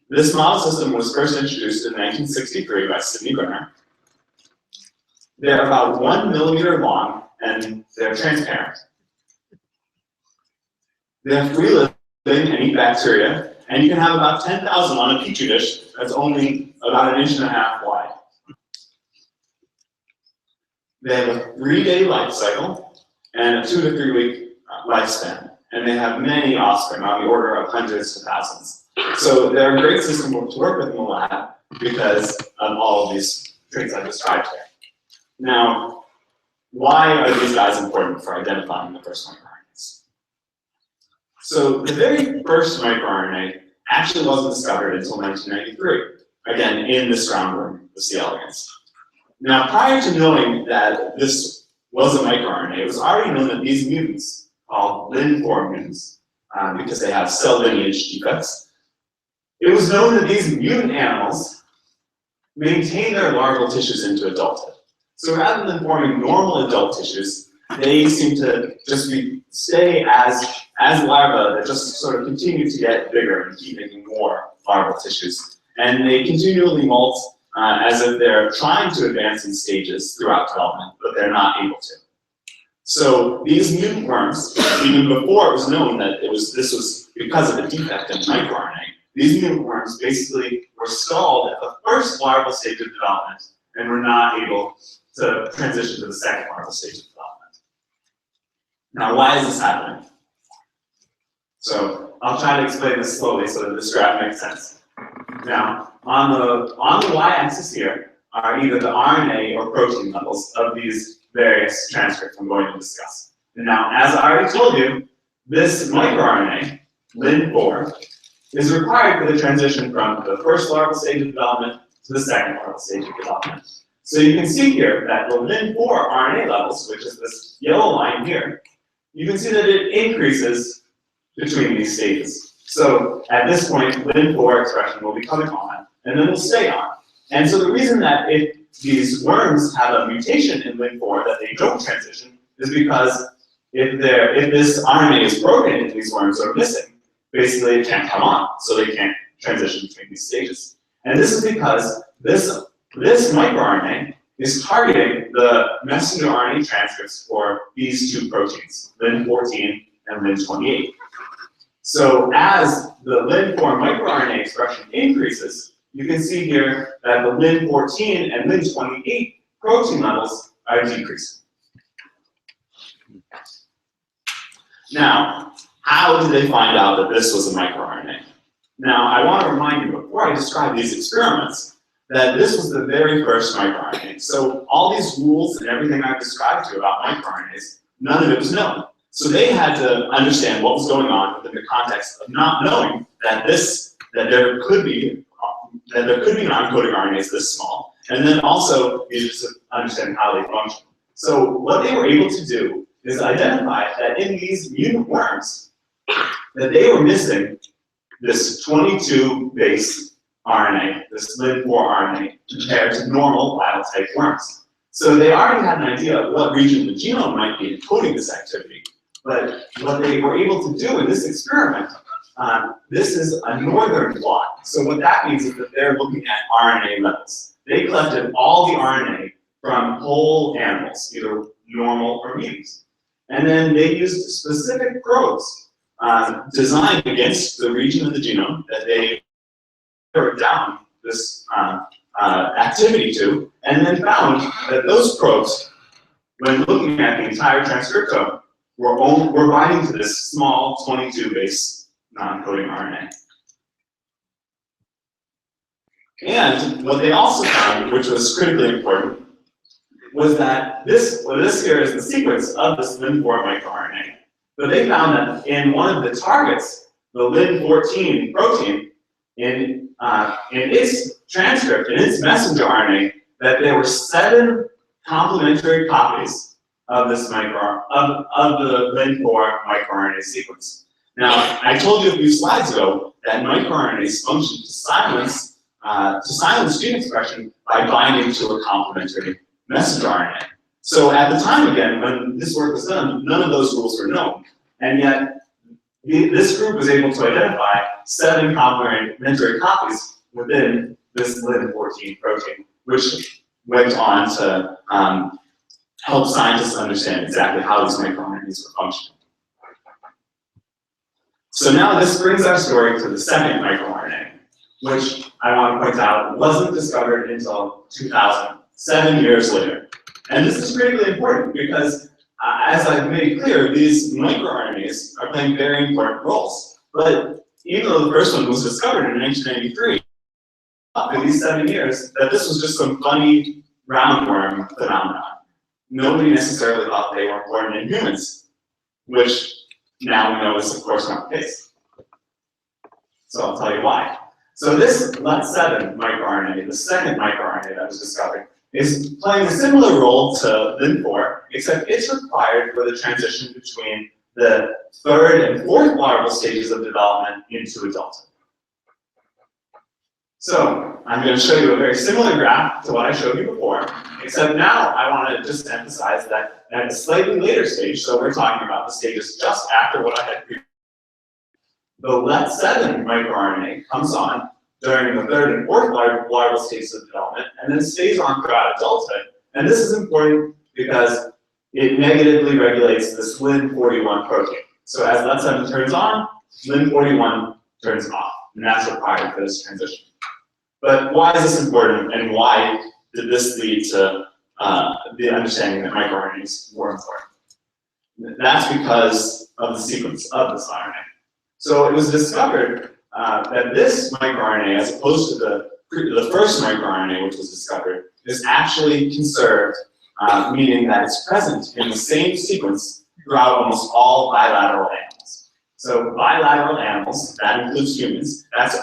This model system was first introduced in 1963 by Sidney Brenner. They're about 1 millimeter long, and they're transparent. They're free living and eat bacteria, and you can have about 10,000 on a petri dish that's only about 1.5 inches wide. They have a 3-day life cycle and a 2 to 3 week lifespan, and they have many offspring on the order of hundreds to thousands. So they're a great system to work with in the lab because of all of these traits I described here. Now, why are these guys important for identifying the first microRNAs? So the very first microRNA actually wasn't discovered until 1993, again, in this roundworm, the C. elegans. Now, prior to knowing that this was a microRNA, it was already known that these mutants, called Lin4 mutants, because they have cell lineage defects, it was known that these mutant animals maintain their larval tissues into adulthood. So rather than forming normal adult tissues, they seem to just stay as larvae that just sort of continue to get bigger and keep making more larval tissues. And they continually molt as if they're trying to advance in stages throughout development, but they're not able to. So these mutant worms, even before it was known that this was because of a defect in microRNA, these mutant worms basically were stalled at the first larval stage of development and were not able to transition to the second larval stage of development. Now, why is this happening? So I'll try to explain this slowly so that this graph makes sense. Now, on the y-axis here are either the RNA or protein levels of these various transcripts I'm going to discuss. And now, as I already told you, this microRNA, Lin4, is required for the transition from the first larval stage of development to the second larval stage of development. So you can see here that the Lin4 RNA levels, which is this yellow line here, you can see that it increases between these stages. So at this point, Lin4 expression will be coming on, and then will stay on. And so the reason that if these worms have a mutation in Lin4 that they don't transition is because if this RNA is broken and these worms are missing, basically it can't come on, so they can't transition between these stages. And this is because this microRNA is targeting the messenger RNA transcripts for these two proteins, Lin14 and Lin28. So as the Lin4 microRNA expression increases, you can see here that the Lin14 and Lin28 protein levels are decreasing. Now, how did they find out that this was a microRNA? Now, I want to remind you, before I describe these experiments, that this was the very first microRNA. So all these rules and everything I've described to you about microRNAs, none of it was known. So they had to understand what was going on within the context of not knowing that there could be non-coding RNAs this small, and then also needed to understand how they function. So what they were able to do is identify that in these mutant worms, that they were missing this 22 base RNA, this Lin4 RNA, compared to normal wild-type worms. So they already had an idea of what region of the genome might be encoding this activity. But what they were able to do in this experiment, this is a northern blot. So what that means is that they're looking at RNA levels. They collected all the RNA from whole animals, either normal or mutant. And then they used specific probes designed against the region of the genome that they narrowed down this activity to, and then found that those probes, when looking at the entire transcriptome, were binding to this small 22 base non-coding RNA. And what they also found, which was critically important, was that this here is the sequence of this Lin4 microRNA. But they found that in one of the targets, the Lin14 protein, in its transcript, in its messenger RNA, that there were 7 complementary copies of this of the Lin4 microRNA sequence. Now, I told you a few slides ago that microRNAs function to silence gene expression by binding to a complementary messenger RNA. So at the time, again, when this work was done, none of those rules were known. And yet, this group was able to identify 7 complementary copies within this Lin14 protein, which went on to help scientists understand exactly how these microRNAs were functioning. So now this brings our story to the second microRNA, which I want to point out wasn't discovered until 2000, 7 years later. And this is critically important because, as I've made clear, these microRNAs are playing very important roles. But even though the first one was discovered in 1993, for these 7 years, that this was just some funny roundworm phenomenon. Nobody necessarily thought they were important in humans, which now we know is of course not the case. So I'll tell you why. So this LET7 microRNA, the second microRNA that was discovered, is playing a similar role to Lin4, except it's required for the transition between the 3rd and 4th larval stages of development into adulthood. So I'm going to show you a very similar graph to what I showed you before, except now I want to just emphasize that at a slightly later stage, so we're talking about the stages just after what I had previously, the LET7 microRNA comes on during the 3rd and 4th larval stages of development, and then stays on throughout adulthood. And this is important because it negatively regulates this Lin41 protein. So as LET7 turns on, Lin41 turns off, and that's required for this transition. But why is this important, and why did this lead to the understanding that microRNAs were important? That's because of the sequence of this RNA. So it was discovered that this microRNA, as opposed to the first microRNA which was discovered, is actually conserved, meaning that it's present in the same sequence throughout almost all bilateral animals. So bilateral animals, that includes humans, that's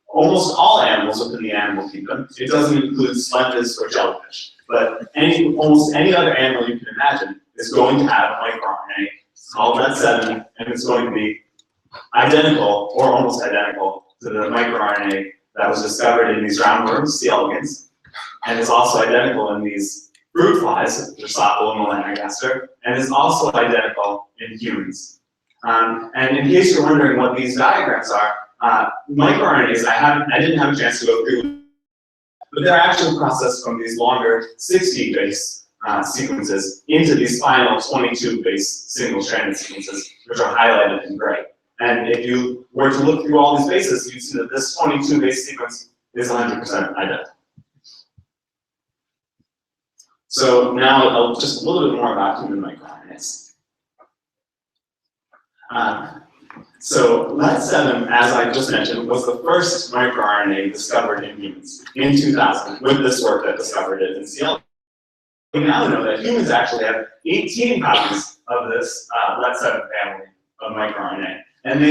almost all animals within the animal kingdom. It doesn't include sponges or jellyfish, but almost any other animal you can imagine is going to have a microRNA. It's called Ret7, and it's going to be identical, or almost identical, to the microRNA that was discovered in these roundworms, C. elegans, and is also identical in these fruit flies, Drosophila melanogaster, and is also identical in humans. And in case you're wondering what these diagrams are, microRNAs, I didn't have a chance to go through, but they're actually processed from these longer 60 base sequences into these final 22 base single-stranded sequences, which are highlighted in gray. And if you were to look through all these bases, you'd see that this 22 base sequence is 100% identical. So now just a little bit more about human microRNAs. So Ret7, as I just mentioned, was the first microRNA discovered in humans in 2000 with this work that discovered it in C. elegans. We now know that humans actually have 18 copies of this Ret7 family of microRNA. And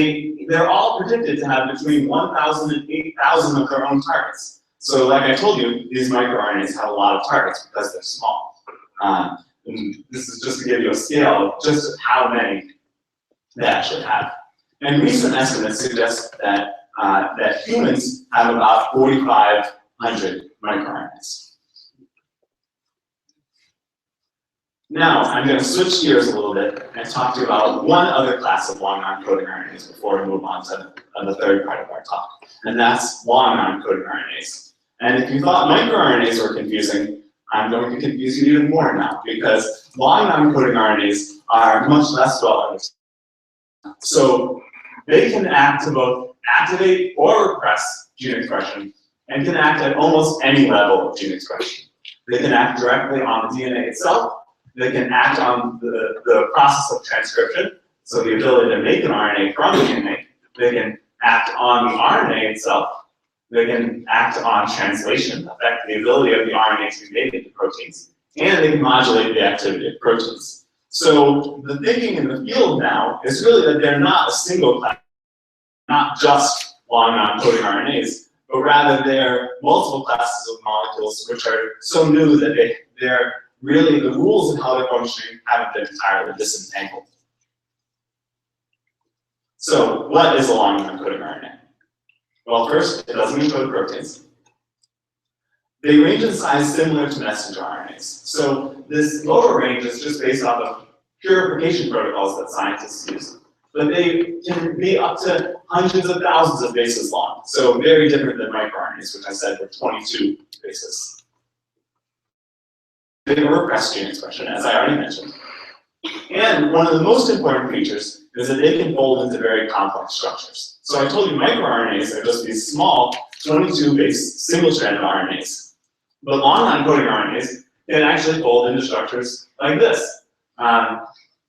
they're all predicted to have between 1,000 and 8,000 of their own targets. So like I told you, these microRNAs have a lot of targets because they're small. And this is just to give you a scale of just how many they actually have. And recent estimates suggest that, that humans have about 4,500 microRNAs. Now, I'm going to switch gears a little bit and talk to you about one other class of long non-coding RNAs before we move on to the third part of our talk, and that's long non-coding RNAs. And if you thought microRNAs were confusing, I'm going to confuse you even more now, because long non-coding RNAs are much less well understood. So they can act to both activate or repress gene expression, and can act at almost any level of gene expression. They can act directly on the DNA itself. They can act on the process of transcription, so the ability to make an RNA from the DNA. They can act on the RNA itself. They can act on translation, affect the ability of the RNA to be made into proteins, and they can modulate the activity of proteins. So the thinking in the field now is really that they're not a single class, not just long non-coding RNAs, but rather they're multiple classes of molecules which are so new that they're really, the rules of how they're functioning haven't been entirely disentangled. So what is a long non-coding RNA? Well, first, it doesn't encode proteins. They range in size similar to messenger RNAs. So this lower range is just based off of purification protocols that scientists use. But they can be up to hundreds of thousands of bases long. So very different than microRNAs, which I said were 22 bases. They repress gene expression, as I already mentioned. And one of the most important features is that they can fold into very complex structures. So I told you microRNAs are just these small 22 base single-stranded RNAs. But long non-coding RNAs can actually fold into structures like this,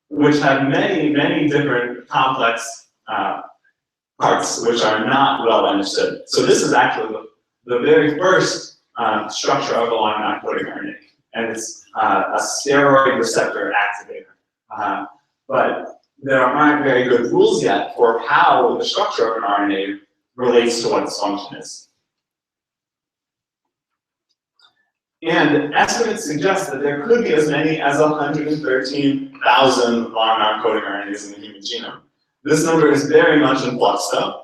which have many, many different complex parts which are not well understood. So this is actually the very first structure of a long non-coding RNA. And it's a steroid receptor activator. But there aren't very good rules yet for how the structure of an RNA relates to what its function is. And estimates suggest that there could be as many as 113,000 long non-coding RNAs in the human genome. This number is very much in flux though.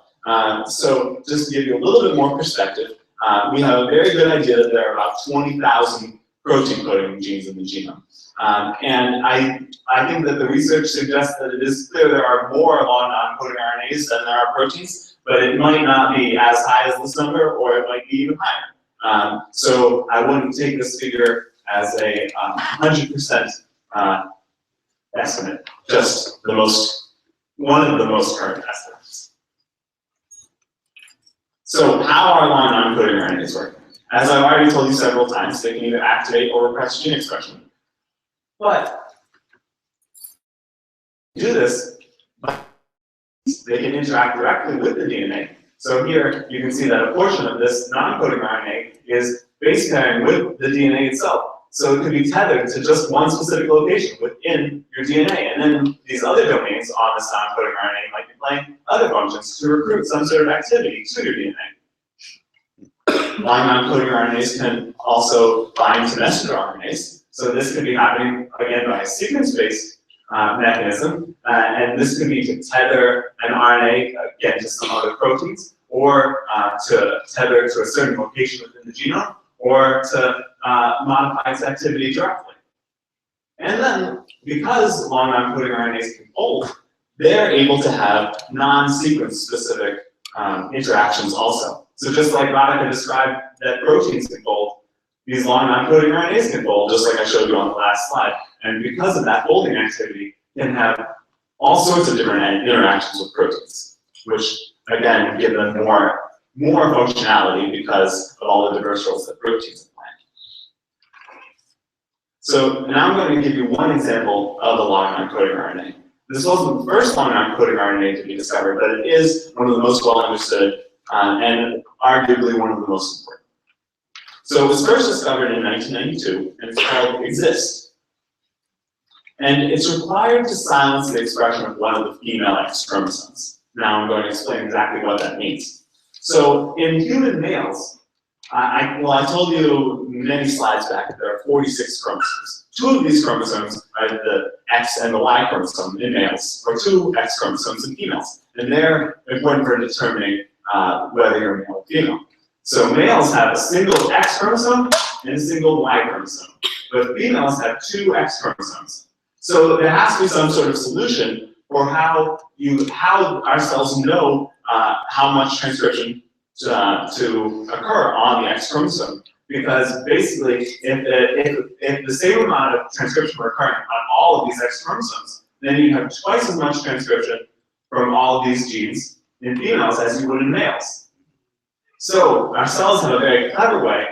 So just to give you a little bit more perspective, we have a very good idea that there are about 20,000 protein coding genes in the genome. And I think that the research suggests that it is clear there are more long non-coding RNAs than there are proteins, but it might not be as high as this number, or it might be even higher. So I wouldn't take this figure as a 100% estimate, just one of the most current estimates. So how are long non-coding RNAs work? As I've already told you several times, they can either activate or repress gene expression. But to do this, they can interact directly with the DNA So here you can see that a portion of this non-coding RNA is base pairing with the DNA itself. So it could be tethered to just one specific location within your DNA. And then these other domains on this non-coding RNA might be playing other functions to recruit some sort of activity to your DNA. Long non-coding RNAs can also bind to messenger RNAs. So this could be happening, again, by a sequence-based mechanism. And this could be to tether an RNA, again, to some other proteins, or to tether to a certain location within the genome, or to modify its activity directly. And then, because long non-coding RNAs can fold, they're able to have non-sequence specific interactions also. So just like Radhika described that proteins can fold, these long non-coding RNAs can fold, just like I showed you on the last slide. And because of that folding activity, can have all sorts of different interactions with proteins, which again give them more functionality because of all the diverse roles that proteins play. So now I'm going to give you one example of a long non-coding RNA. This wasn't the first long non-coding RNA to be discovered, but it is one of the most well understood and arguably one of the most important. So it was first discovered in 1992, and it's called EXIST. And it's required to silence the expression of one of the female X chromosomes. Now I'm going to explain exactly what that means. So in human males, I told you many slides back that there are 46 chromosomes. 2 of these chromosomes are the X and the Y chromosome in males, or 2 X chromosomes in females. And they're important for determining whether you're male or female. So males have a single X chromosome and a single Y chromosome, but females have 2 X chromosomes. So there has to be some sort of solution for how our cells know how much transcription to occur on the X chromosome. Because basically, if the same amount of transcription were occurring on all of these X chromosomes, then you have twice as much transcription from all of these genes in females as you would in males. So our cells have a very clever way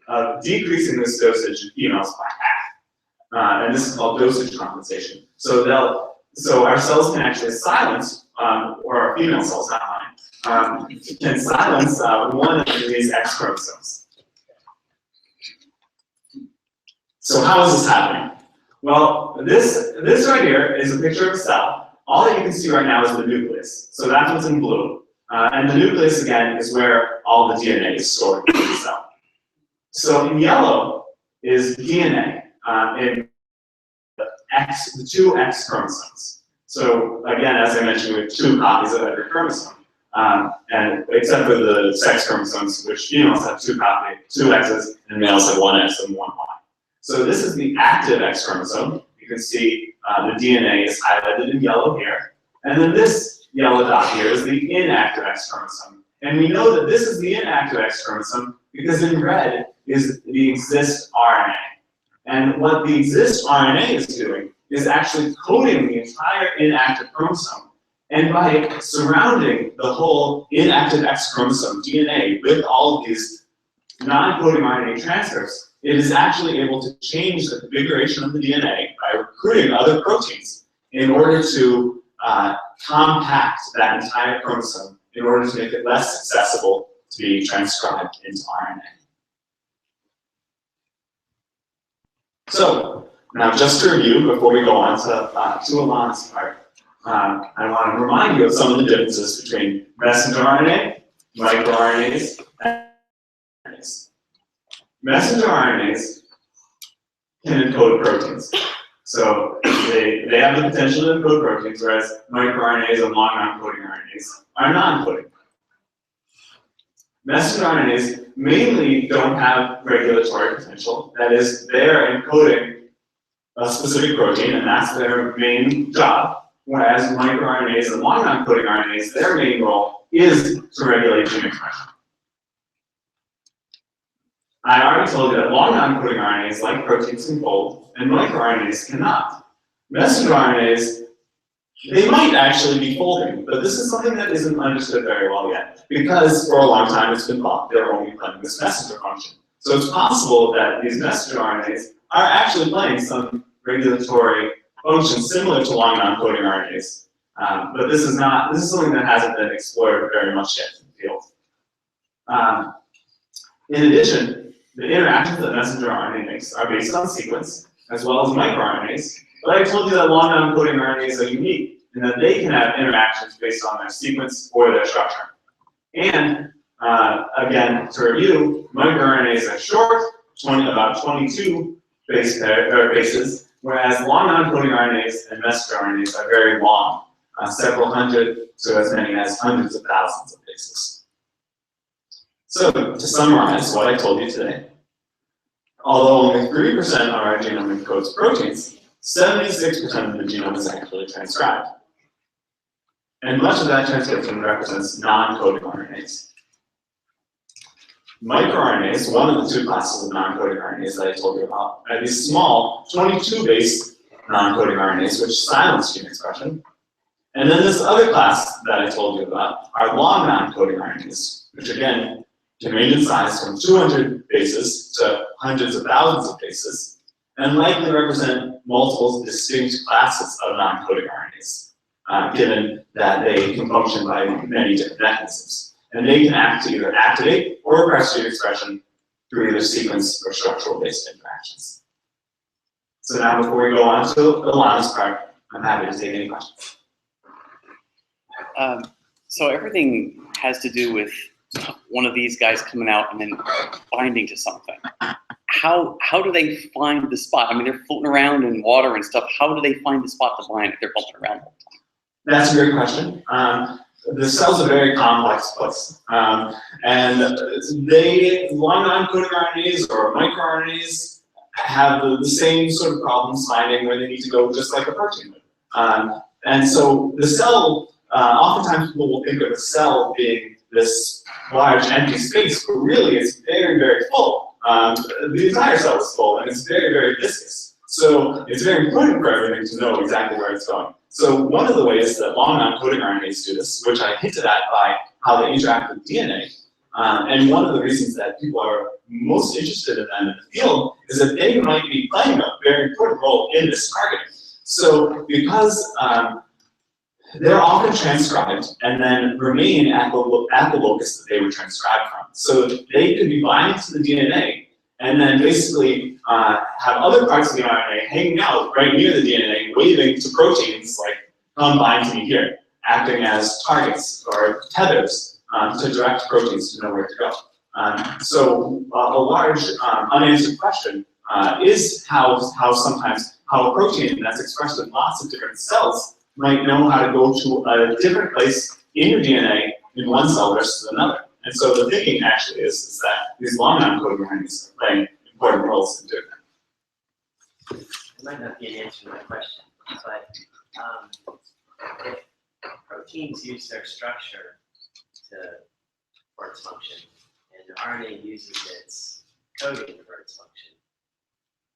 of decreasing this dosage in females by half. And this is called dosage compensation. So our cells can actually silence, or our female cells, not mine, can silence one of these X chromosomes. So how is this happening? Well, this right here is a picture of a cell. All that you can see right now is the nucleus. So that's what's in blue. And the nucleus, again, is where all the DNA is stored in the cell. So in yellow is DNA in the 2 X chromosomes. So again, as I mentioned, we have 2 copies of every chromosome. And except for the sex chromosomes, which females have 2 X's, and males have 1 X and 1 Y. So this is the active X chromosome. You can see the DNA is highlighted in yellow here. And then this yellow dot here is the inactive X chromosome. And we know that this is the inactive X chromosome because in red is the EXIST RNA. And what the EXIST RNA is doing is actually coding the entire inactive chromosome. And by surrounding the whole inactive X chromosome DNA with all of these non-coding RNA transcripts, it is actually able to change the configuration of the DNA by recruiting other proteins in order to compact that entire chromosome in order to make it less accessible to be transcribed into RNA. So now just to review before we go on to Alana's part, I want to remind you of some of the differences between messenger RNA, microRNAs, and RNAs. Messenger RNAs can encode proteins. So they have the potential to encode proteins, whereas microRNAs and long non-coding RNAs are non-coding. Messenger RNAs mainly don't have regulatory potential. That is, they're encoding a specific protein, and that's their main job. Whereas microRNAs and long non-coding RNAs, their main role is to regulate gene expression. I already told you that long non-coding RNAs, like proteins, can fold, and microRNAs cannot. Messenger RNAs, they might actually be folding, but this is something that isn't understood very well yet, because for a long time it's been thought they're only playing this messenger function. So it's possible that these messenger RNAs are actually playing some regulatory function similar to long non-coding RNAs. But this is something that hasn't been explored very much yet in the field. In addition, the interactions that messenger RNA makes are based on sequence, as well as microRNAs, but I told you that long non-coding RNAs are unique, and that they can have interactions based on their sequence or their structure. And again, to review, microRNAs are short, about 22 bases, whereas long non-coding RNAs and messenger RNAs are very long, several hundred to as many as hundreds of thousands of bases. So to summarize what I told you today, although only 3% of our genome encodes proteins, 76% of the genome is actually transcribed. And much of that transcription represents non-coding RNAs. MicroRNAs, one of the two classes of non-coding RNAs that I told you about, are these small 22-base non-coding RNAs which silence gene expression. And then this other class that I told you about are long non-coding RNAs, which again can range in size from 200 bases to hundreds of thousands of bases, and likely represent multiple distinct classes of non-coding RNAs, given that they can function by many different mechanisms. And they can act to either activate or repress gene expression through either sequence or structural-based interactions. So now before we go on to Ilana's part, I'm happy to take any questions. So everything has to do with one of these guys coming out and then binding to something. How do they find the spot? I mean, they're floating around in water and stuff. How do they find the spot to bind if they're bumping around all the time? That's a great question. The cell's a very complex place. And long non-coding RNAs or microRNAs have the same sort of problems finding where they need to go, just like a protein would. And so the cell, oftentimes people will think of a cell being this large empty space, but really it's very, very full. The entire cell is full, and it's very, very viscous. So it's very important for everything to know exactly where it's going. So one of the ways that long non-coding RNAs do this, which I hinted at by how they interact with DNA, and one of the reasons that people are most interested in them in the field is that they might be playing a very important role in this targeting. So because they're often transcribed and then remain at the locus that they were transcribed from. So they could be binding to the DNA and then basically have other parts of the RNA hanging out right near the DNA, waving to proteins like, come bind to me here, acting as targets or tethers to direct proteins to know where to go. So a large unanswered question is how a protein that's expressed in lots of different cells might know how to go to a different place in your DNA in one cell versus another. And so the thinking actually is that these long non-coding RNAs are playing important roles in doing that. It might not be an answer to my question, but if proteins use their structure for its function, and the RNA uses its coding for its function,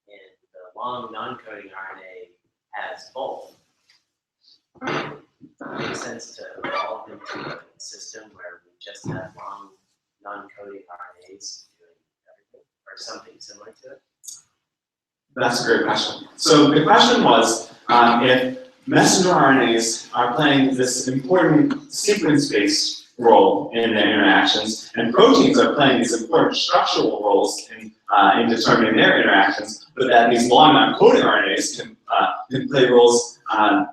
and the long non-coding RNA has both, it makes sense to evolve into a system where we just have long non-coding RNAs doing everything, or something similar to it? That's a great question. So the question was, if messenger RNAs are playing this important sequence-based role in their interactions, and proteins are playing these important structural roles in determining their interactions, but that these long non-coding RNAs can play roles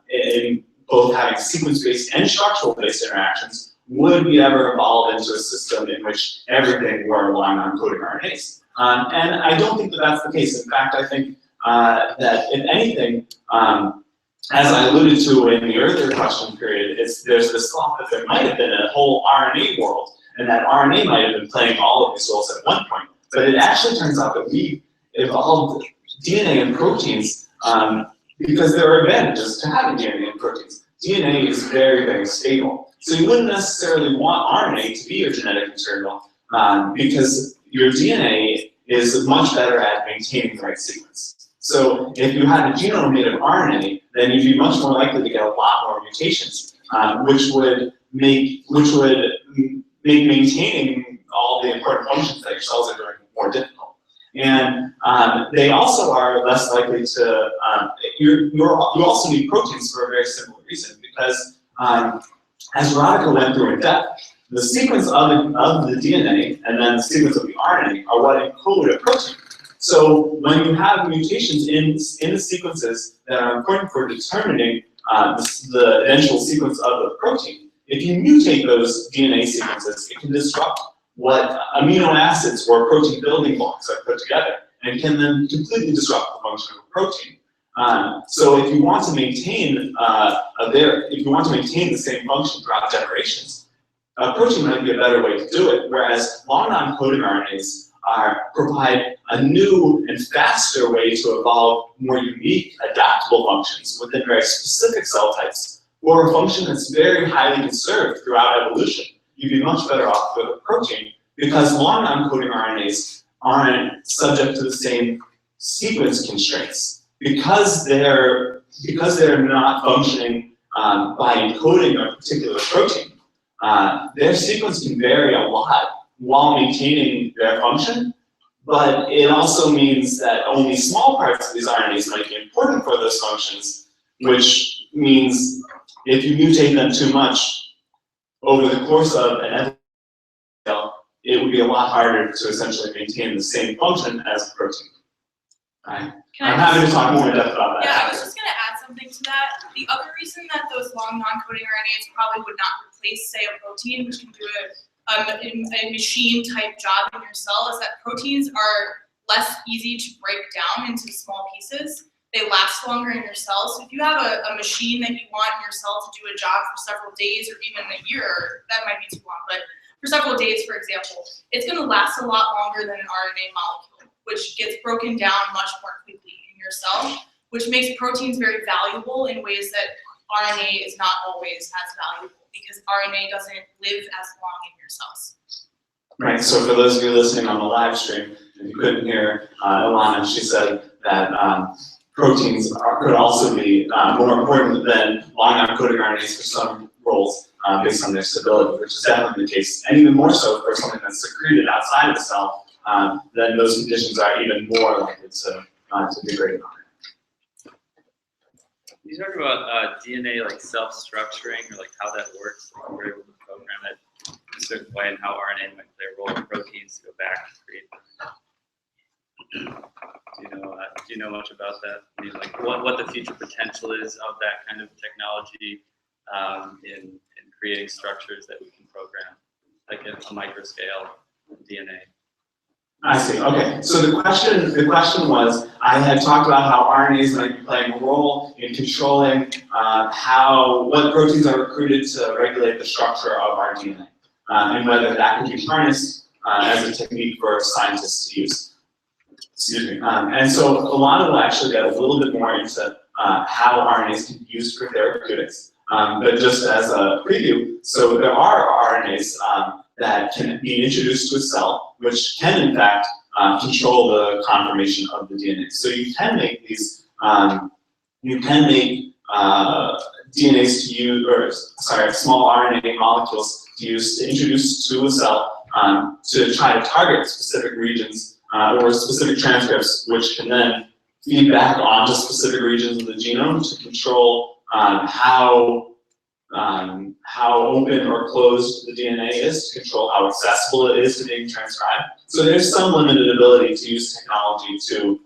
in both having sequence-based and structural-based interactions, would we ever evolve into a system in which everything were long non-coding RNAs? And I don't think that that's the case. In fact, I think that if anything, as I alluded to in the earlier question period, there's this thought that there might have been a whole RNA world, and that RNA might have been playing all of these roles at one point. But it actually turns out that we evolved DNA and proteins because there are advantages to having DNA and proteins. DNA is very, very stable. So you wouldn't necessarily want RNA to be your genetic material because your DNA is much better at maintaining the right sequence. So if you had a genome made of RNA, then you'd be much more likely to get a lot more mutations, which would make maintaining all the important functions that your cells are doing more difficult. And they also are less likely to, you also need proteins for a very simple reason, because as Radhika went through in depth, the sequence of the DNA and then the sequence of the RNA are what encode a protein. So when you have mutations in the sequences that are important for determining the eventual sequence of the protein, if you mutate those DNA sequences, it can disrupt what amino acids or protein building blocks are put together, and can then completely disrupt the function of a protein. So if you want to maintain the same function throughout generations, a protein might be a better way to do it. Whereas long non-coding RNAs provide a new and faster way to evolve more unique, adaptable functions within very specific cell types, or a function that's very highly conserved throughout evolution. You'd be much better off with a protein, because long non-coding RNAs aren't subject to the same sequence constraints. Because they're not functioning by encoding a particular protein, their sequence can vary a lot while maintaining their function, but it also means that only small parts of these RNAs might be important for those functions, which means if you mutate them too much over the course of an evolution, it would be a lot harder to essentially maintain the same function as a protein. Right. I'm happy to talk more in depth about that. Yeah, I was just going to add something to that. The other reason that those long non-coding RNAs probably would not replace, say, a protein, which can do a machine-type job in your cell, is that proteins are less easy to break down into small pieces. They last longer in your cell. So if you have a machine that you want in your cell to do a job for several days or even a year, that might be too long, but for several days, for example, it's going to last a lot longer than an RNA molecule, which gets broken down much more quickly in your cell, which makes proteins very valuable in ways that RNA is not always as valuable, because RNA doesn't live as long in your cells. Right, so for those of you listening on the live stream, if you couldn't hear Ilana, she said that proteins could also be more important than long non-coding RNAs for some roles based on their stability, which is definitely the case, and even more so for something that's secreted outside of the cell, then those conditions are even more likely to degrade. You talk about DNA like self-structuring, or like how that works, like we're able to program it in a certain way, and how RNA might play a role in proteins to go back and create them. Do you know much about that? I mean, like what the future potential is of that kind of technology in creating structures that we can program, like at a micro scale DNA. I see. Okay. So the question was, I had talked about how RNAs might be playing a role in controlling what proteins are recruited to regulate the structure of our DNA, and whether that can be harnessed as a technique for scientists to use. Excuse me. And so Ilana will actually get a little bit more into how RNAs can be used for therapeutics. But just as a preview, so there are RNAs that can be introduced to a cell, which can in fact control the conformation of the DNA. So you can make these, DNAs to use, or sorry, small RNA molecules to introduce to a cell to try to target specific regions or specific transcripts, which can then feed back onto specific regions of the genome to control how open or closed the DNA is, to control how accessible it is to being transcribed. So there's some limited ability to use technology to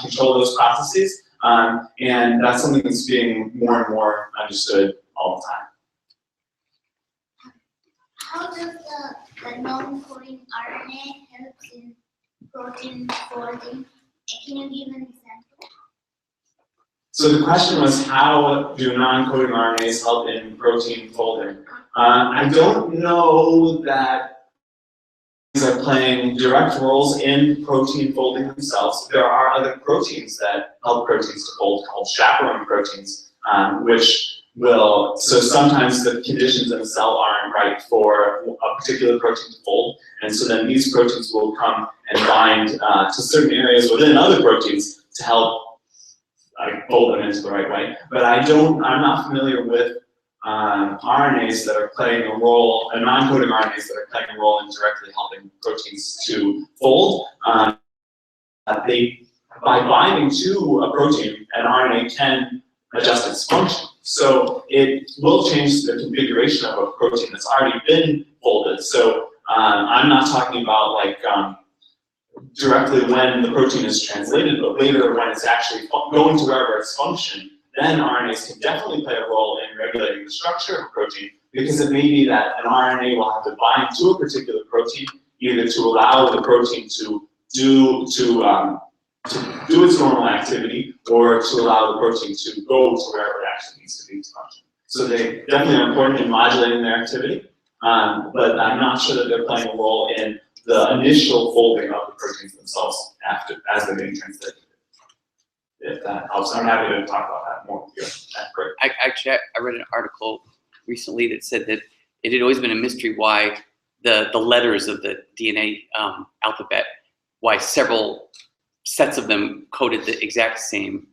control those processes, and that's something that's being more and more understood all the time. How does the non-coding RNA help in protein folding? Can you give an example? So the question was, how do non-coding RNAs help in protein folding? I don't know that these are playing direct roles in protein folding themselves. There are other proteins that help proteins to fold, called chaperone proteins, which will, so sometimes the conditions in a cell aren't right for a particular protein to fold, and so then these proteins will come and bind to certain areas within other proteins to help fold them into the right way. But I'm not familiar with RNAs that are playing a role, non-coding RNAs that are playing a role in directly helping proteins to fold. By binding to a protein, an RNA can adjust its function. So it will change the configuration of a protein that's already been folded. So I'm not talking about like directly when the protein is translated, but later when it's actually going to wherever it's functioned, then RNAs can definitely play a role in regulating the structure of a protein, because it may be that an RNA will have to bind to a particular protein, either to allow the protein to do its normal activity, or to allow the protein to go to wherever it actually needs to be to function. So they definitely are important in modulating their activity, but I'm not sure that they're playing a role in the initial folding of the proteins themselves as they're being translated. If that helps, I'm happy to talk about that more. Yeah, that's great. I read an article recently that said that it had always been a mystery why the letters of the DNA alphabet, why several sets of them coded the exact same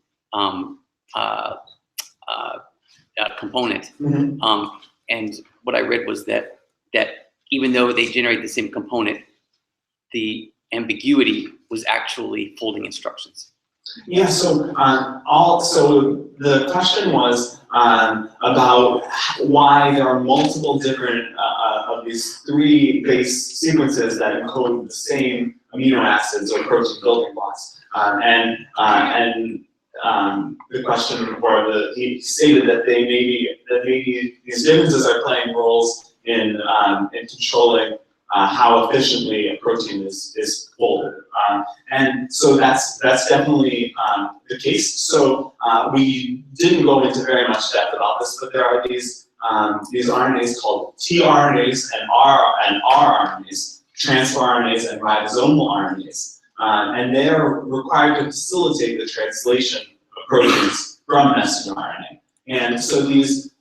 component. Mm-hmm. And what I read was that even though they generate the same component, the ambiguity was actually folding instructions. Yeah, so the question was about why there are multiple different of these 3 base sequences that encode the same amino acids or protein building blocks. The question, he stated that maybe these differences are playing roles in controlling how efficiently a protein is folded. And so that's definitely the case. So we didn't go into very much depth about this, but there are these RNAs called tRNAs and rRNAs, transfer RNAs and ribosomal RNAs. And they are required to facilitate the translation of proteins from messenger RNA. And so these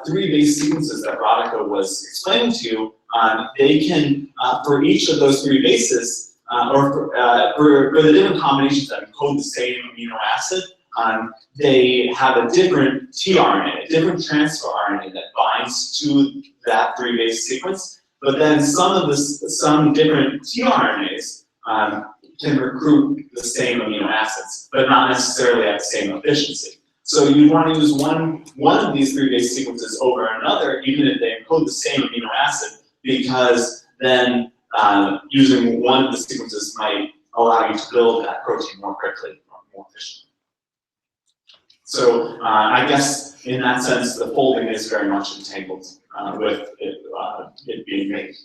3 base sequences that Radhika was explaining to you, they can, for each of those 3 bases, or for the different combinations that encode the same amino acid, they have a different tRNA, a different transfer RNA that binds to that 3 base sequence. But then some different tRNAs can recruit the same amino acids, but not necessarily at the same efficiency. So you want to use one of these 3 base sequences over another, even if they encode the same amino acid, because then using one of the sequences might allow you to build that protein more quickly or more efficiently. So I guess in that sense, the folding is very much entangled with it being made.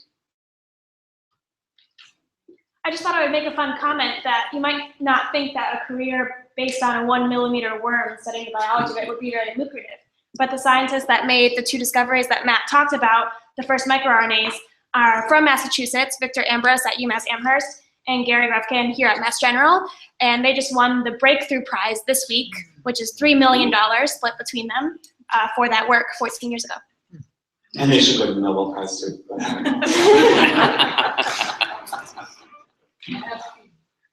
I just thought I would make a fun comment that you might not think that a career based on a 1 millimeter worm studying the biology of it would be very lucrative. But the scientists that made the 2 discoveries that Matt talked about, the first microRNAs, are from Massachusetts, Victor Ambrose at UMass Amherst, and Gary Revkin here at Mass General. And they just won the Breakthrough Prize this week, which is $3 million split between them for that work 14 years ago. And they should go to the Nobel Prize too.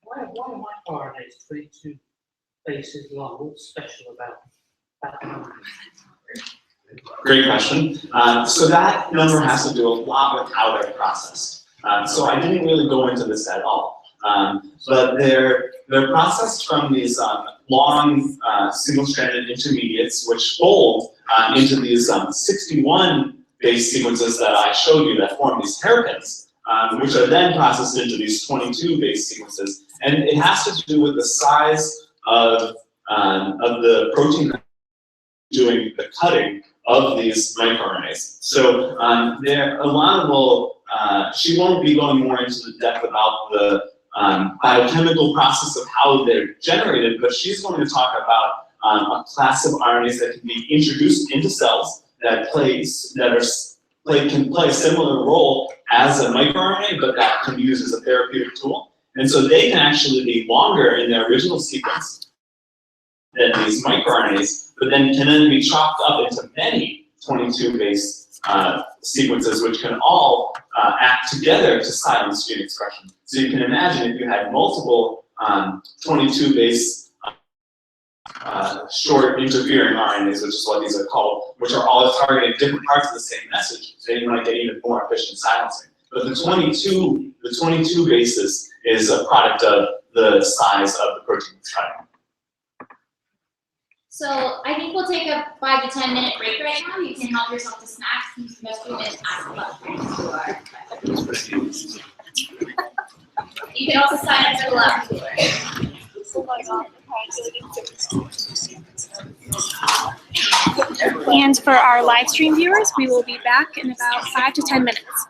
Why microRNAs 22 bases long? What's special about that number? Great question. So that number has to do a lot with how they're processed. So I didn't really go into this at all. But they're processed from these long single-stranded intermediates, which fold into these 61 base sequences that I showed you that form these hairpins, which are then processed into these 22 base sequences. And it has to do with the size of the protein doing the cutting of these microRNAs. So she won't be going more into the depth about the biochemical process of how they're generated, but she's going to talk about a class of RNAs that can be introduced into cells that can play a similar role as a microRNA, but that can be used as a therapeutic tool. And so they can actually be longer in their original sequence than these microRNAs, but then can be chopped up into many 22 base sequences, which can all act together to silence gene expression. So you can imagine if you had multiple 22 base short interfering RNAs, which is what these are called, which are all targeting different parts of the same message, then you might get even more efficient silencing. But the 22 bases is a product of the size of the protein it's cutting. So I think we'll take a 5 to 10 minute break right now. You can help yourself to snacks, use the restroom, and ask questions to our. You can also sign up for the lab tour. And for our live stream viewers, we will be back in about 5 to 10 minutes.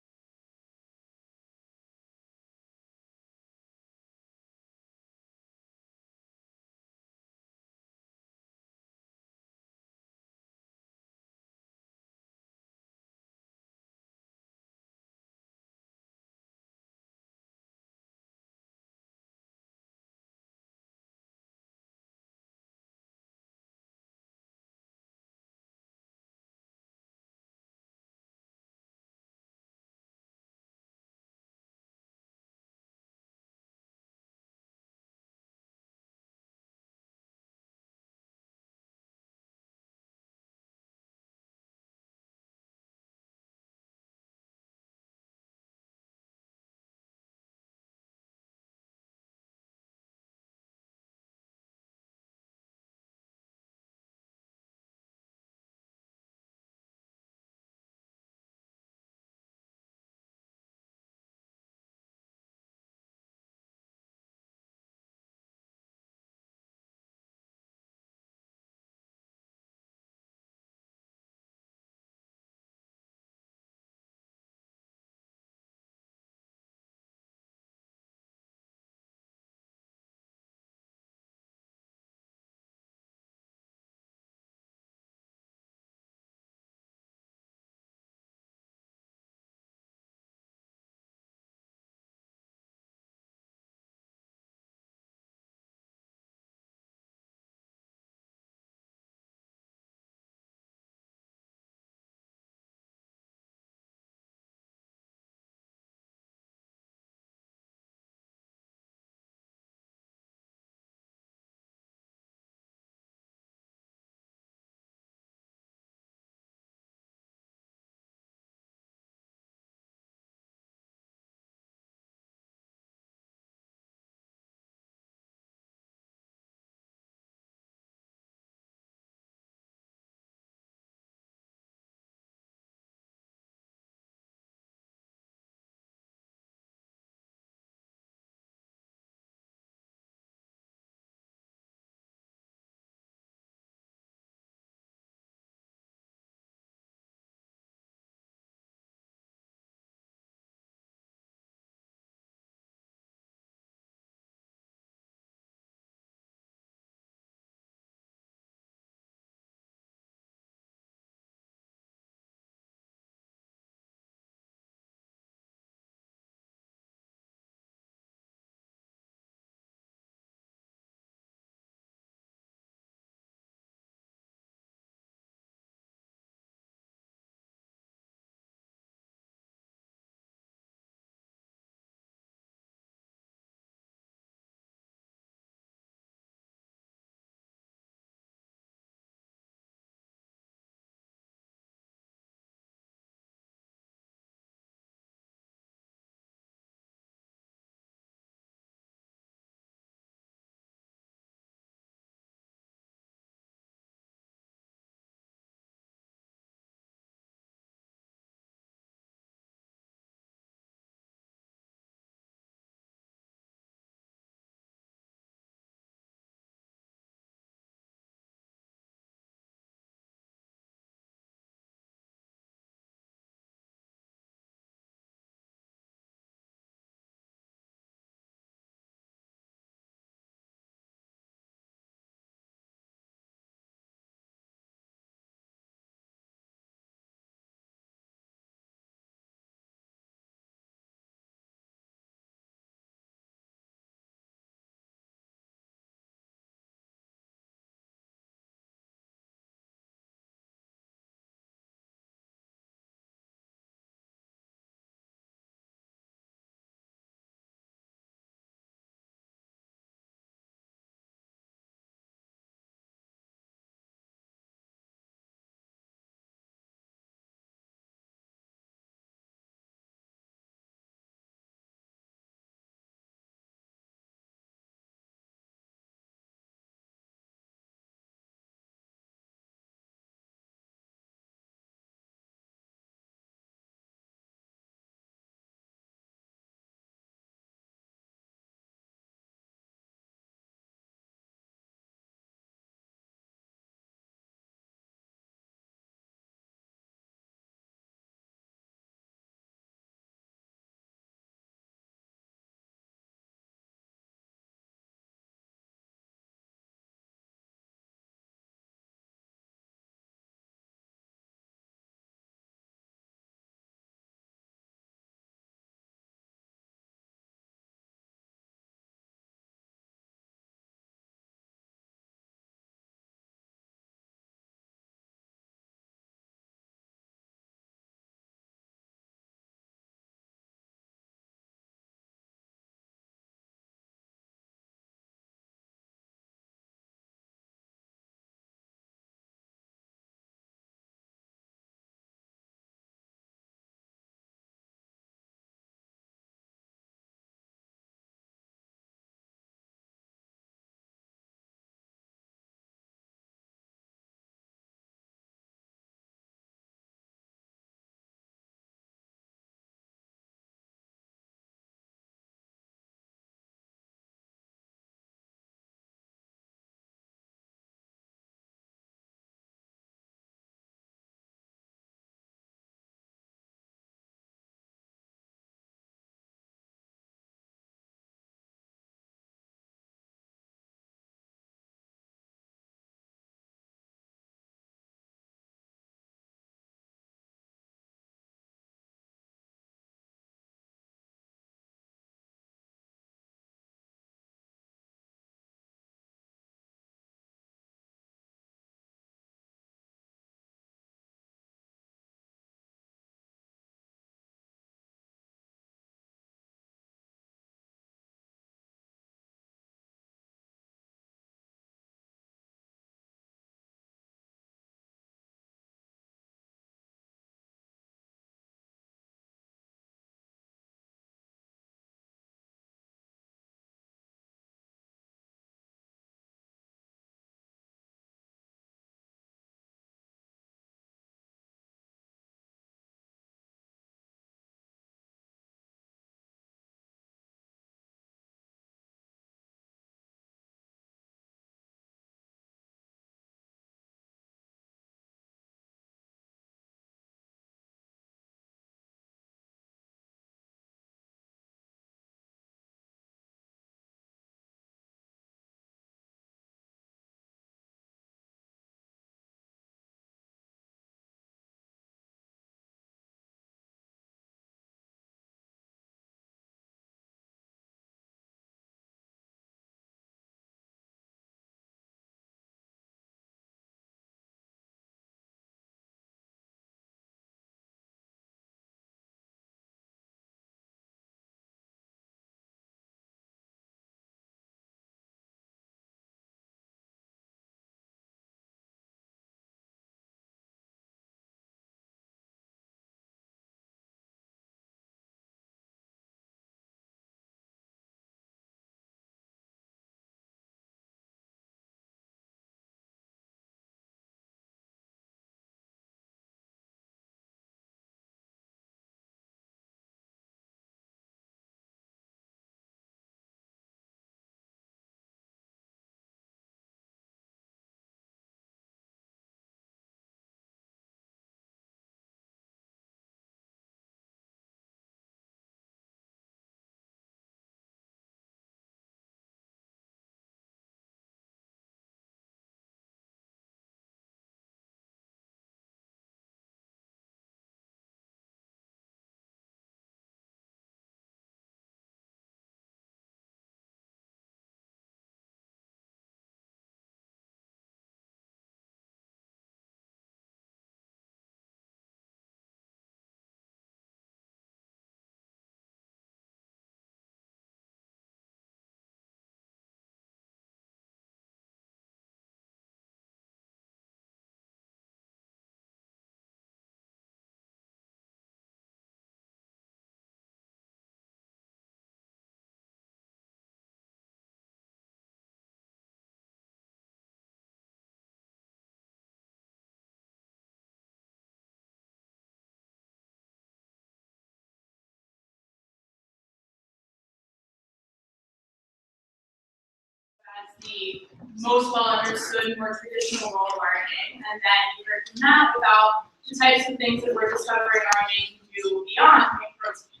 the most well understood, more traditional role of RNA. And then you heard from Matt about the types of things that we're discovering RNA can do beyond protein.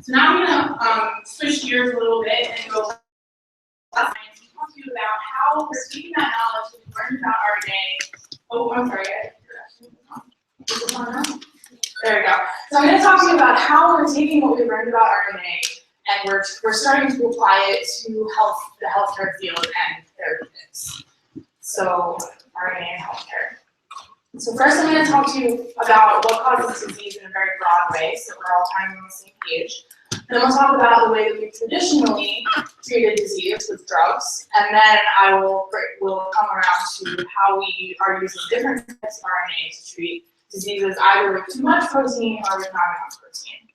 So now I'm gonna switch gears a little bit and go science and talk to you about how we're taking that knowledge that we learned about RNA. Oh, I'm sorry. Is it on now? There we go. So I'm going to talk to you about how we're taking what we learned about RNA and we're starting to apply it to the healthcare field and therapeutics. So RNA and healthcare. So first I'm going to talk to you about what causes disease in a very broad way, so we're all kind of on the same page. Then we'll talk about the way that we've traditionally treated disease with drugs, and then I will come around to how we are using different types of RNA to treat diseases either with too much protein or with not enough protein.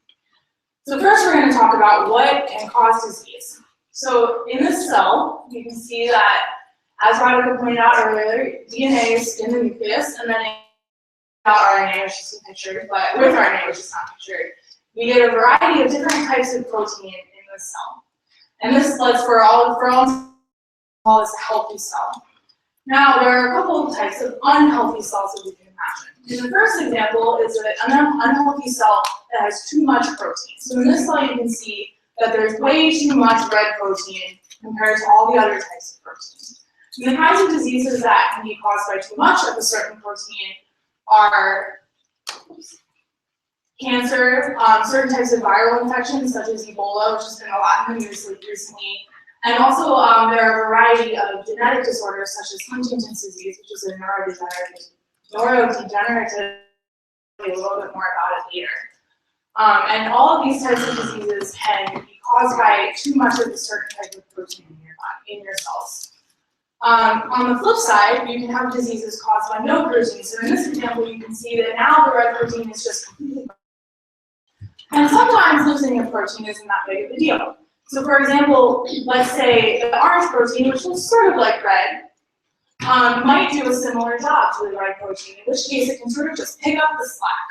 So first we're going to talk about what can cause disease. So in this cell, you can see that, as Radhika pointed out earlier, DNA is in the nucleus, and then RNA, which is pictured, but with RNA, which is not pictured, we get a variety of different types of protein in the cell. And this lets for all this healthy cell. Now, there are a couple of types of unhealthy cells that we can imagine. And the first example is an unhealthy cell that has too much protein. So in this slide, you can see that there's way too much red protein compared to all the other types of protein. And the kinds of diseases that can be caused by too much of a certain protein are cancer, certain types of viral infections such as Ebola, which has been a lot in the news recently, and also there are a variety of genetic disorders such as Huntington's disease, which is a neurodegenerative, a little bit more about it later. And all of these types of diseases can be caused by too much of a certain type of protein in your body, in your cells. On the flip side, you can have diseases caused by no protein. So in this example, you can see that now the red protein is just completely. And sometimes losing a protein isn't that big of a deal. So for example, let's say the orange protein, which looks sort of like red, might do a similar job to the red protein, in which case it can sort of just pick up the slack.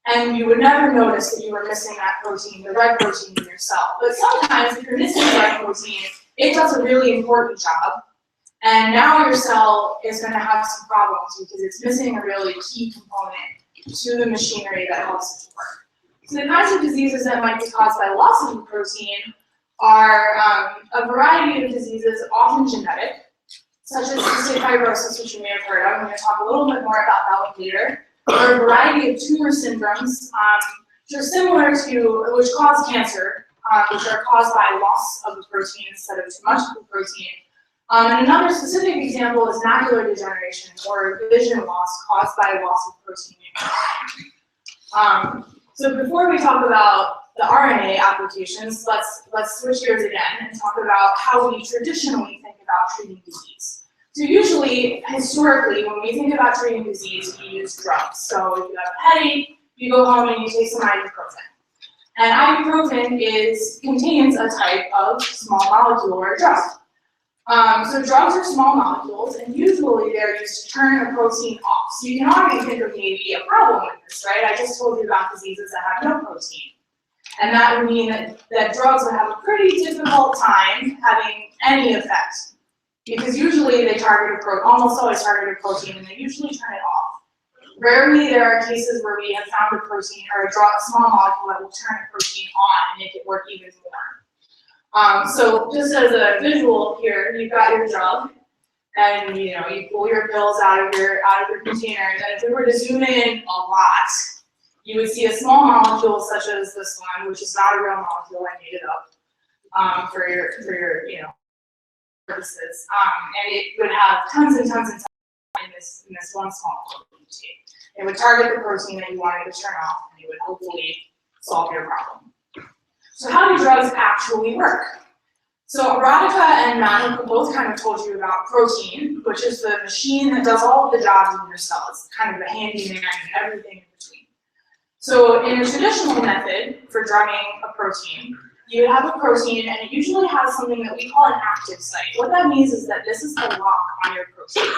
And you would never notice that you were missing that protein, the red protein in your cell. But sometimes if you're missing the red protein, it does a really important job. And now your cell is going to have some problems because it's missing a really key component to the machinery that helps it to work. So the kinds of diseases that might be caused by loss of the protein are a variety of diseases, often genetic, such as cystic fibrosis, which you may have heard of. I'm going to talk a little bit more about that one later. There are a variety of tumor syndromes, which are similar to, which cause cancer, which are caused by loss of the protein instead of too much of the protein. And another specific example is macular degeneration, or vision loss caused by loss of protein in your eye. So before we talk about the RNA applications, let's switch gears again and talk about how we traditionally think about treating disease. So usually, historically, when we think about treating disease, we use drugs. So if you have a headache, you go home and you take some ibuprofen. And ibuprofen contains a type of small molecular drug. So drugs are small molecules, and usually they're used to turn a protein off. So you can already think of maybe a problem with this, right? I just told you about diseases that have no protein. And that would mean that drugs would have a pretty difficult time having any effect. Because usually they almost always target a protein, and they usually turn it off. Rarely there are cases where we have found a protein or a small molecule that will turn a protein on and make it work even more. So just as a visual here, you've got your drug, and you pull your pills out of your containers. And if we were to zoom in a lot, you would see a small molecule such as this one, which is not a real molecule. I made it up for your purposes. And it would have tons and tons and tons in this one small protein. It would target the protein that you wanted to turn off, and it would hopefully solve your problem. So how do drugs actually work? So Radhika and Matt both kind of told you about protein, which is the machine that does all of the jobs in your cell. It's kind of the handyman and everything in between. So in a traditional method for drugging a protein, you have a protein, and it usually has something that we call an active site. What that means is that this is the lock on your protein.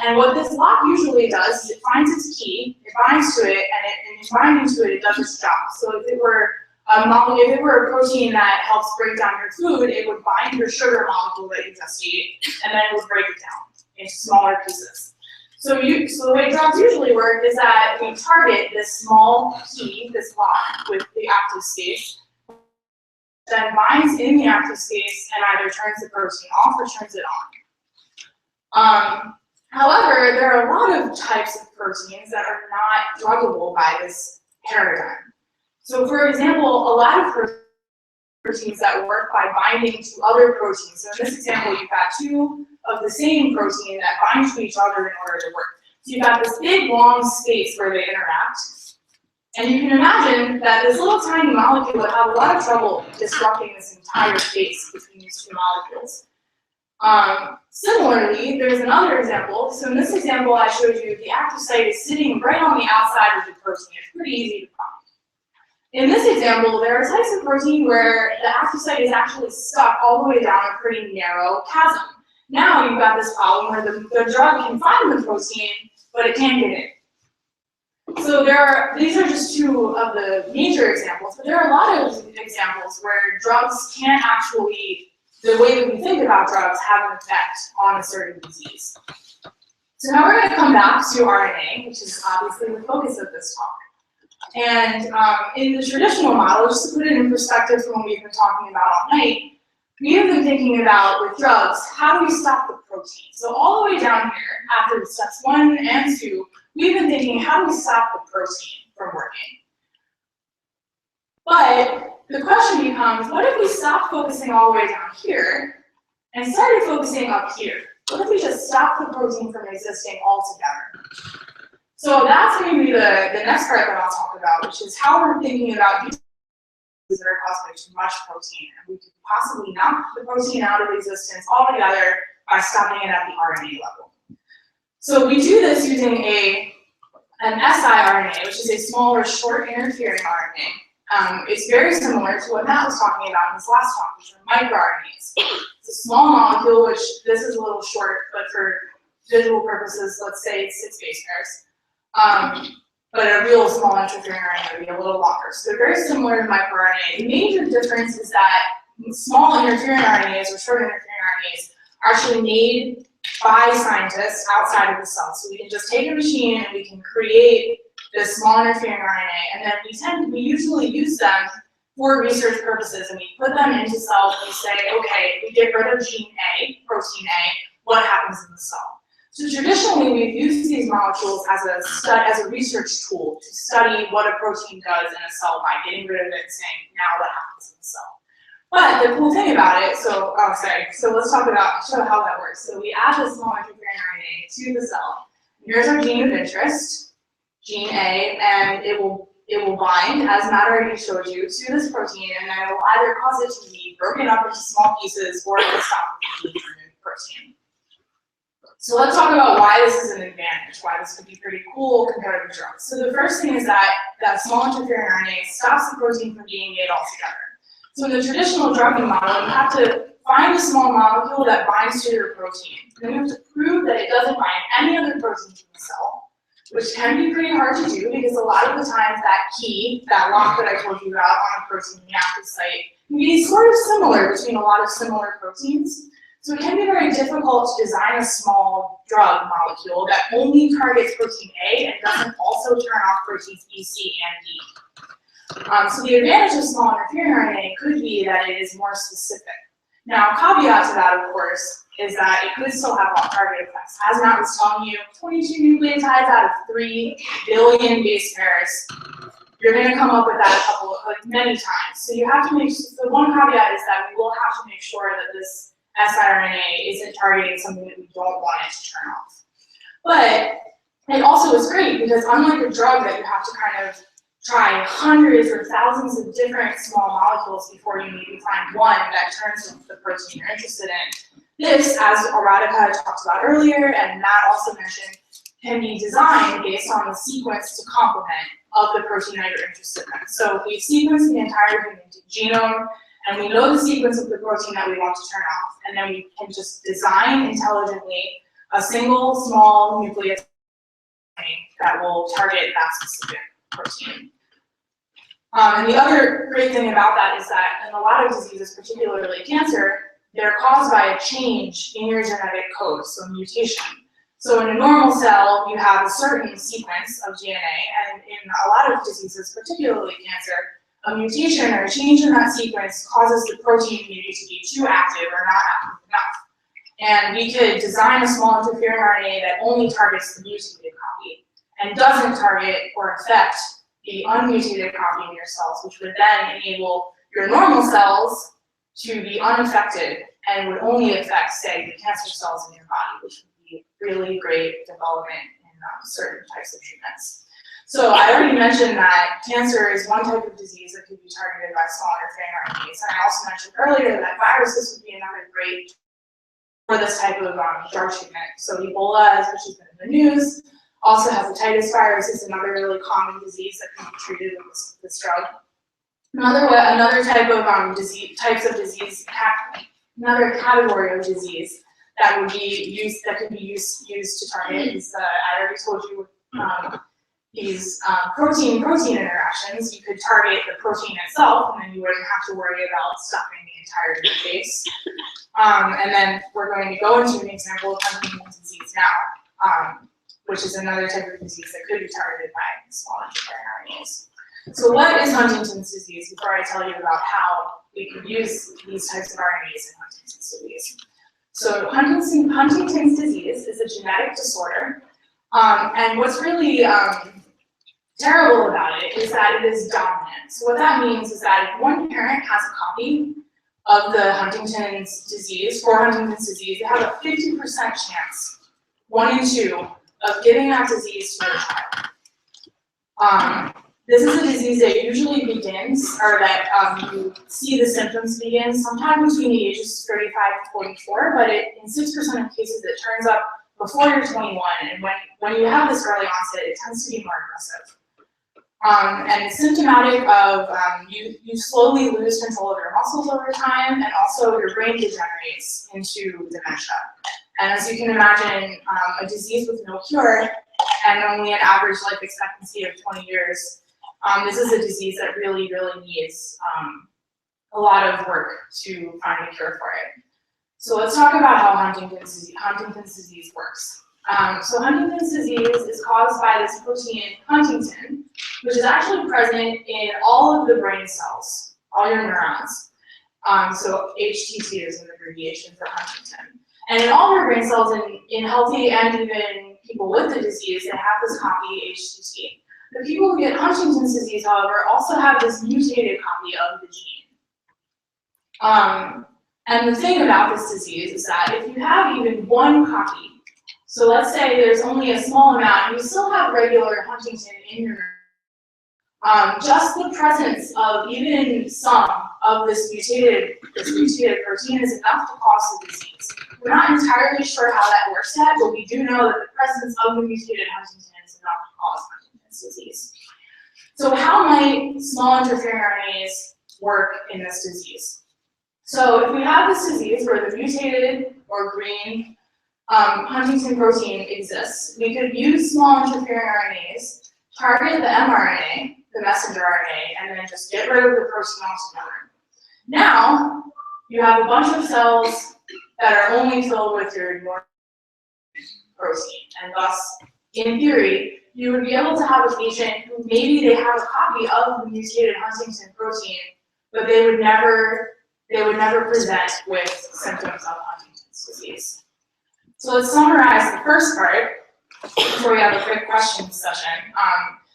And what this lock usually does is it finds its key, it binds to it, and in binding to it, it does its job. So if it were If it were a protein that helps break down your food, it would bind your sugar molecule that you just ate, and then it would break it down into smaller pieces. So the way drugs usually work is that we target this small key, this lock with the active space, then binds in the active space and either turns the protein off or turns it on. However, there are a lot of types of proteins that are not druggable by this paradigm. So for example, a lot of proteins that work by binding to other proteins. So in this example, you've got two of the same protein that bind to each other in order to work. So you've got this big, long space where they interact. And you can imagine that this little tiny molecule would have a lot of trouble disrupting this entire space between these two molecules. Similarly, there's another example. So in this example, I showed you the active site is sitting right on the outside of the protein. It's pretty easy to find. In this example, there are types of protein where the active site is actually stuck all the way down a pretty narrow chasm. Now you've got this problem where the drug can find the protein, but it can't get in. So these are just two of the major examples, but there are a lot of examples where drugs can't actually, the way that we think about drugs, have an effect on a certain disease. So now we're going to come back to RNA, which is obviously the focus of this talk. And in the traditional model, just to put it in perspective from what we've been talking about all night, we have been thinking about, with drugs, how do we stop the protein? So all the way down here, after steps 1 and 2, we've been thinking, how do we stop the protein from working? But the question becomes, what if we stopped focusing all the way down here and started focusing up here? What if we just stopped the protein from existing altogether? So that's going to be the next part that I'll talk about, which is how we're thinking about diseases that are caused by too much protein. And we could possibly knock the protein out of existence altogether by stopping it at the RNA level. So we do this using an siRNA, which is a smaller, short interfering RNA. It's very similar to what Matt was talking about in his last talk, which are microRNAs. It's a small molecule, which this is a little short, but for visual purposes, let's say it's 6 base pairs. But a real small interfering RNA would be a little longer. So they're very similar to microRNA. The major difference is that small interfering RNAs or short interfering RNAs are actually made by scientists outside of the cell. So we can just take a machine and we can create this small interfering RNA, and then we usually use them for research purposes, and we put them into cells and we say, okay, we get rid of gene A, protein A, what happens in the cell? So traditionally, we've used these molecules as a research tool to study what a protein does in a cell by getting rid of it and saying, now what happens in the cell? But the cool thing about it, so let's show how that works. So we add this small interfering RNA to the cell. Here's our gene of interest, gene A, and it will bind, as Matt already showed you, to this protein, and then it will either cause it to be broken up into small pieces or it will stop the protein. So let's talk about why this is an advantage, why this would be pretty cool compared to drugs. So the first thing is that small interfering RNA stops the protein from being made altogether. So in the traditional drugging model, you have to find a small molecule that binds to your protein. Then you have to prove that it doesn't bind any other proteins in the cell, which can be pretty hard to do because a lot of the times that key, that lock that I told you about on a protein in the active site, can be sort of similar between a lot of similar proteins. So it can be very difficult to design a small drug molecule that only targets protein A and doesn't also turn off proteins B, C, and D. So the advantage of small interfering RNA could be that it is more specific. Now, caveat to that, of course, is that it could still have off-target effects. As Matt was telling you, 22 nucleotides out of 3 billion base pairs. You're going to come up with that many times. So you have to the one caveat is that we will have to make sure that this siRNA isn't targeting something that we don't want it to turn off. But it also is great because unlike a drug that you have to kind of try hundreds or thousands of different small molecules before you maybe find one that turns the protein you're interested in, this, as Radhika talked about earlier and Matt also mentioned, can be designed based on the sequence to complement of the protein that you're interested in. So we've sequenced the entire human genome, and we know the sequence of the protein that we want to turn off, and then we can just design intelligently a single small nucleotide that will target that specific protein. And the other great thing about that is that in a lot of diseases, particularly cancer, they're caused by a change in your genetic code, so mutation. So in a normal cell, you have a certain sequence of DNA, and in a lot of diseases, particularly cancer, a mutation or a change in that sequence causes the protein maybe to be too active or not active enough. And we could design a small interfering RNA that only targets the mutated copy and doesn't target or affect the unmutated copy in your cells, which would then enable your normal cells to be unaffected and would only affect, say, the cancer cells in your body, which would be really great development in certain types of treatments. So I already mentioned that cancer is one type of disease that could be targeted by small interfering RNAs, and I also mentioned earlier that viruses would be another great for this type of drug treatment. So Ebola, which has been in the news, also hepatitis virus is another really common disease that can be treated with this drug. Another type of another category of disease that would be used, that could be used to target is, I already told you, these protein-protein interactions. You could target the protein itself, and then you wouldn't have to worry about stuffing the entire base. And then we're going to go into an example of Huntington's disease now, which is another type of disease that could be targeted by small interfering RNAs. So what is Huntington's disease, before I tell you about how we can use these types of RNAs in Huntington's disease? So Huntington's disease is a genetic disorder, and what's really terrible about it is that it is dominant. So what that means is that if one parent has a copy of the Huntington's disease, for Huntington's disease, they have a 50% chance, 1 in 2, of giving that disease to their child. This is a disease that usually begins, or that you see the symptoms begin sometime between the ages 35 to 44, but in 6% of cases it turns up before you're 21, and when you have this early onset, it tends to be more aggressive. And it's symptomatic of you slowly lose control of your muscles over time, and also your brain degenerates into dementia. And as you can imagine, a disease with no cure and only an average life expectancy of 20 years, this is a disease that really, really needs a lot of work to find a cure for it. So let's talk about how Huntington's disease works. So Huntington's disease is caused by this protein, huntingtin, which is actually present in all of the brain cells, all your neurons. So HTT is an abbreviation for huntingtin. And in all your brain cells, in healthy and even people with the disease, they have this copy HTT. The people who get Huntington's disease, however, also have this mutated copy of the gene. And the thing about this disease is that if you have even one copy, so let's say there's only a small amount, you still have regular Huntingtin in your neuron. Just the presence of even some of this mutated protein is enough to cause the disease. We're not entirely sure how that works yet, but we do know that the presence of the mutated Huntingtin is enough to cause Huntington's disease. So how might small interfering RNAs work in this disease? So if we have this disease where the mutated or green Huntingtin protein exists, we could use small interfering RNAs, target the mRNA, the messenger RNA, and then just get rid of the protein altogether. Now, you have a bunch of cells that are only filled with your normal protein, and thus, in theory, you would be able to have a patient who maybe they have a copy of the mutated Huntingtin protein, but they would never present with symptoms of Huntington's disease. So let's summarize the first part before we have a quick questions session.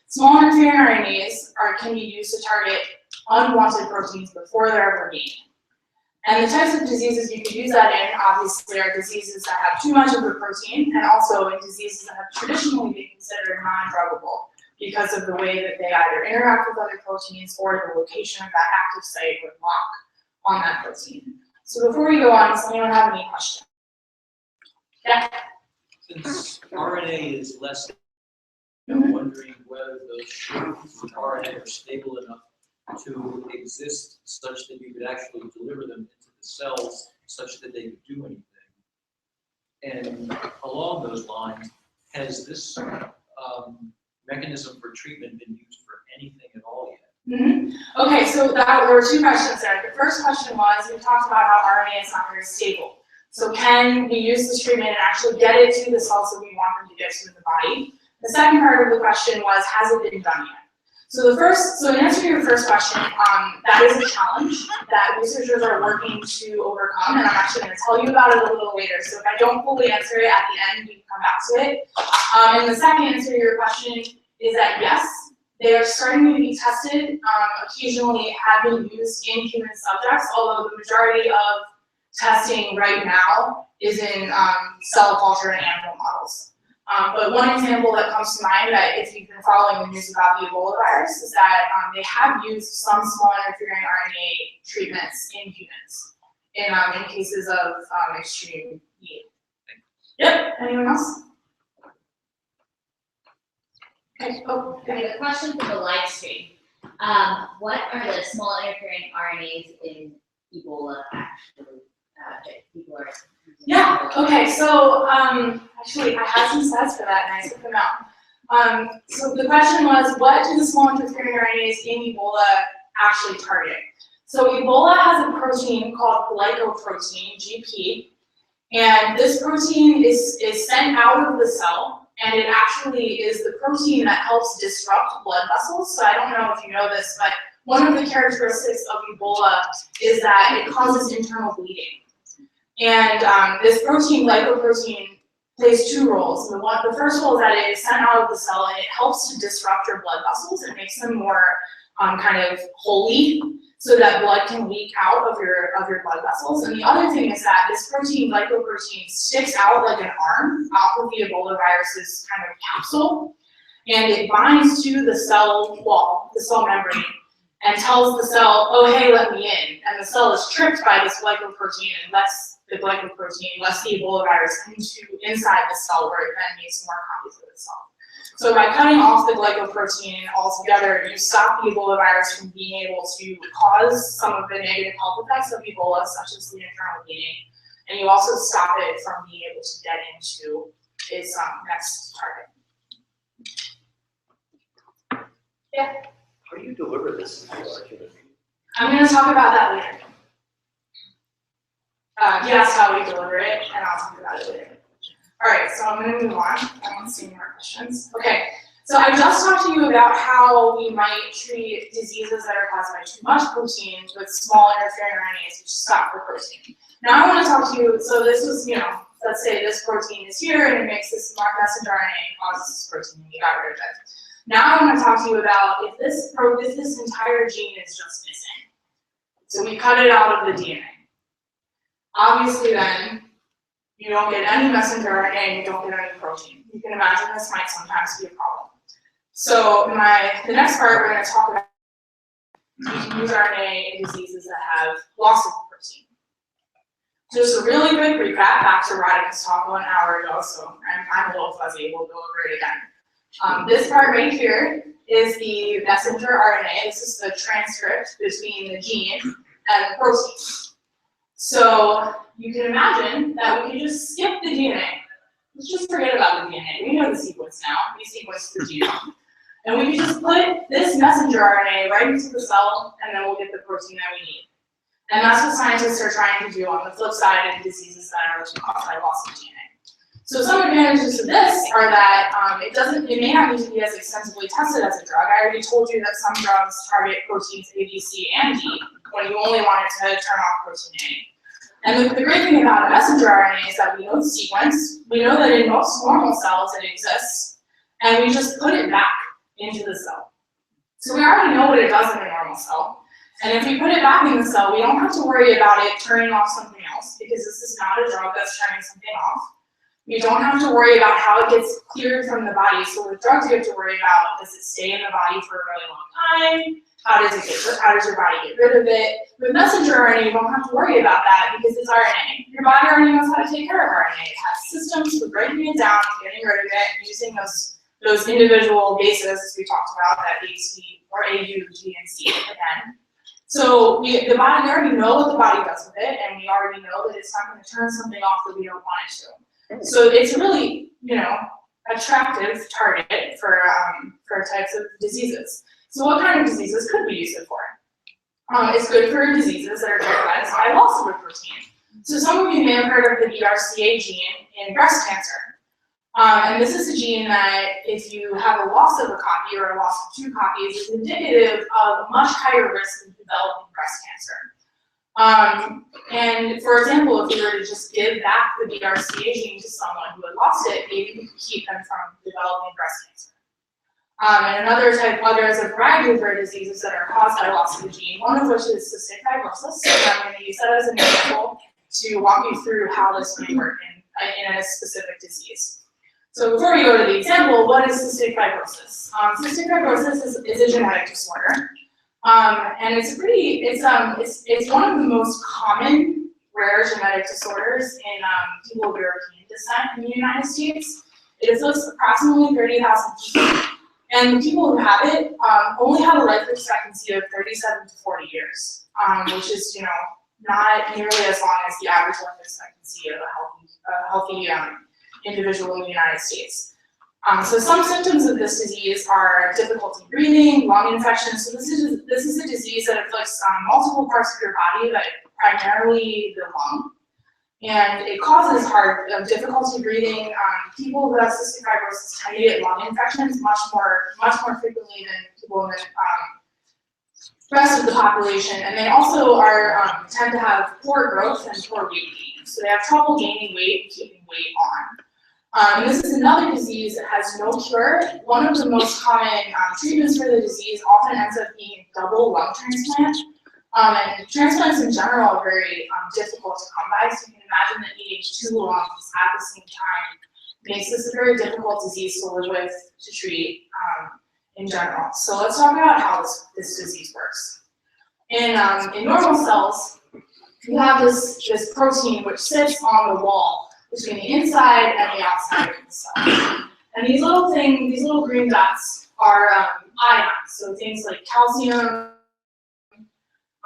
Small interfering RNAs can be used to target unwanted proteins before they're ever made. And the types of diseases you could use that in, obviously, are diseases that have too much of the protein, and also in diseases that have traditionally been considered non-druggable because of the way that they either interact with other proteins or the location of that active site would lock on that protein. So before we go on, does anyone have any questions? Yeah? Since RNA is less, I'm wondering whether those shapes of RNA are stable enough to exist such that you could actually deliver them into the cells such that they could do anything. And along those lines, has this mechanism for treatment been used for anything at all yet? Okay, so there were two questions there. The first question was, we talked about how RNA is not very stable. So can we use this treatment and actually get it to the cells that we want them to get to in the body? The second part of the question was, has it been done yet? So in answer to your first question, that is a challenge that researchers are working to overcome, and I'm actually going to tell you about it a little later. So if I don't fully answer it at the end, we can come back to it. And the second answer to your question is that yes, they are starting to be tested, occasionally have been used in human subjects, although the majority of testing right now is in cell culture and animal models. But one example that comes to mind, that if you've been following the news about the Ebola virus, is that they have used some small interfering RNA treatments in humans in cases of extreme need. Yep, anyone else? Okay, Okay, the question for the live stream. What are the small interfering RNAs in Ebola actually that people are using? Yeah, okay, so actually I have some slides for that and I took them out. So the question was, what do the small interfering RNAs in Ebola actually target? So Ebola has a protein called glycoprotein, GP, and this protein is sent out of the cell, and it actually is the protein that helps disrupt blood vessels. So I don't know if you know this, but one of the characteristics of Ebola is that it causes internal bleeding. And this protein, glycoprotein, plays two roles. The first role is that it is sent out of the cell and it helps to disrupt your blood vessels. It makes them more kind of holy, so that blood can leak out of your blood vessels. And the other thing is that this protein, glycoprotein, sticks out like an arm off of the Ebola virus's kind of capsule, and it binds to the cell wall, the cell membrane, and tells the cell, oh, hey, let me in. And the cell is tricked by this glycoprotein and lets the Ebola virus inside the cell, where it then makes more copies of itself. So by cutting off the glycoprotein altogether, you stop the Ebola virus from being able to cause some of the negative health effects of Ebola, such as the internal bleeding, and you also stop it from being able to get into its next target. Yeah? How do you deliver this to our human? I'm going to talk about that later. He asked how we deliver it, and I'll talk about it later. All right, so I'm going to move on. I don't see any more questions. Okay, so I just talked to you about how we might treat diseases that are caused by too much protein with small interfering RNAs, which stop the protein. Now I want to talk to you, so this was, let's say this protein is here and it makes this messenger RNA and causes this protein and you got rid of it. Now I want to talk to you about if this entire gene is just missing. So we cut it out of the DNA. Obviously then, you don't get any messenger RNA and you don't get any protein. You can imagine this might sometimes be a problem. So the next part we're going to talk about, we can use RNA in diseases that have loss of protein. Just a really quick recap back to Radhika's talk 1 hour ago, so I'm a little fuzzy, we'll go over it again. This part right here is the messenger RNA. This is the transcript between the gene and the protein. So you can imagine that we can just skip the DNA. Let's just forget about the DNA. We know the sequence now. We sequenced the genome. And we can just put this messenger RNA right into the cell, and then we'll get the protein that we need. And that's what scientists are trying to do on the flip side in diseases that are caused by loss of DNA. So some advantages to this are that it may not need to be as extensively tested as a drug. I already told you that some drugs target proteins A, B, C, and D, when you only wanted to turn off protein A. And the great thing about a messenger RNA is that we know the sequence, we know that in most normal cells it exists, and we just put it back into the cell. So we already know what it does in a normal cell. And if we put it back in the cell, we don't have to worry about it turning off something else, because this is not a drug that's turning something off. We don't have to worry about how it gets cleared from the body. So with drugs, you have to worry about, does it stay in the body for a really long time? How does your body get rid of it? With messenger RNA, you don't have to worry about that because it's RNA. Your body already knows how to take care of RNA. It has systems for breaking it down, getting rid of it, using those individual bases we talked about, that AT or AU, G, and C again. So we already know what the body does with it, and we already know that it's not going to turn something off that we don't want it to. So it's a really, attractive target for types of diseases. So what kind of diseases could we use it for? It's good for diseases that are characterized by loss of a protein. So some of you may have heard of the BRCA gene in breast cancer. And this is a gene that if you have a loss of a copy or a loss of 2 copies is indicative of a much higher risk of developing breast cancer. And for example, if you were to just give back the BRCA gene to someone who had lost it, maybe you could keep them from developing breast cancer. And others a variety of rare diseases that are caused by loss of the gene, one of which is cystic fibrosis. And I'm going to use that as an example to walk you through how this may work in a specific disease. So before we go to the example, what is cystic fibrosis? Cystic fibrosis is a genetic disorder. And it's one of the most common rare genetic disorders in people of European descent in the United States. It afflicts approximately 30,000 people. And the people who have it only have a life expectancy of 37 to 40 years, which is, not nearly as long as the average life expectancy of a healthy individual in the United States. So some symptoms of this disease are difficulty breathing, lung infections. So this is a disease that afflicts multiple parts of your body, but primarily the lung. And it causes difficulty breathing. People who have cystic fibrosis tend to get lung infections much more frequently than people in the rest of the population. And they also tend to have poor growth and poor weight gain. So they have trouble gaining weight and keeping weight on. And this is another disease that has no cure. One of the most common treatments for the disease often ends up being a double lung transplant. And transplants in general are very difficult to come by, so you can imagine that needing 2 lungs at the same time makes this a very difficult disease to live with, to treat in general. So let's talk about how this disease works. In normal cells, you have this protein which sits on the wall between the inside and the outside of the cell. And these little green dots are ions, so things like calcium.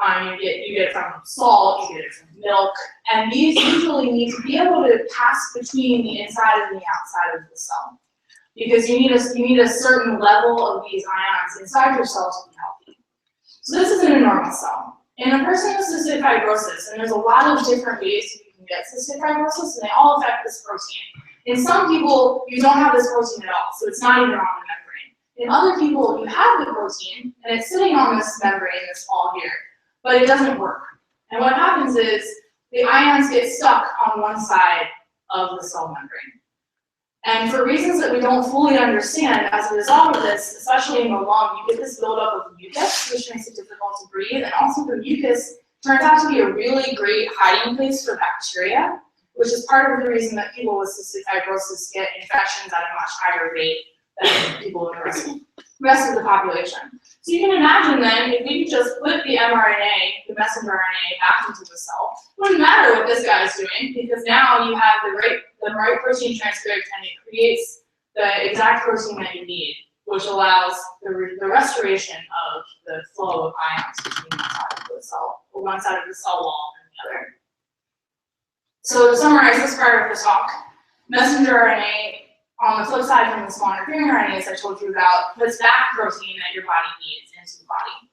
You get it from salt, you get it from milk, and these usually need to be able to pass between the inside and the outside of the cell, because you need a certain level of these ions inside your cell to be healthy. So this is in a normal cell. In a person with cystic fibrosis, and there's a lot of different ways you can get cystic fibrosis, and they all affect this protein. In some people, you don't have this protein at all, so it's not even on the membrane. In other people, you have the protein, and it's sitting on this membrane, this wall here, but it doesn't work. And what happens is the ions get stuck on one side of the cell membrane. And for reasons that we don't fully understand, as a result of this, especially in the lung, you get this buildup of mucus, which makes it difficult to breathe. And also the mucus turns out to be a really great hiding place for bacteria, which is part of the reason that people with cystic fibrosis get infections at a much higher rate than people in the rest of the population. So you can imagine then, if we could just put the mRNA, the messenger RNA, back into the cell, it wouldn't matter what this guy is doing, because now you have the right protein transcript, and it creates the exact protein that you need, which allows the restoration of the flow of ions between one side of the cell, or one side of the cell wall and the other. So to summarize this part of the talk, messenger RNA, on the flip side from the small interfering RNAs I told you about, puts back protein that your body needs into the body.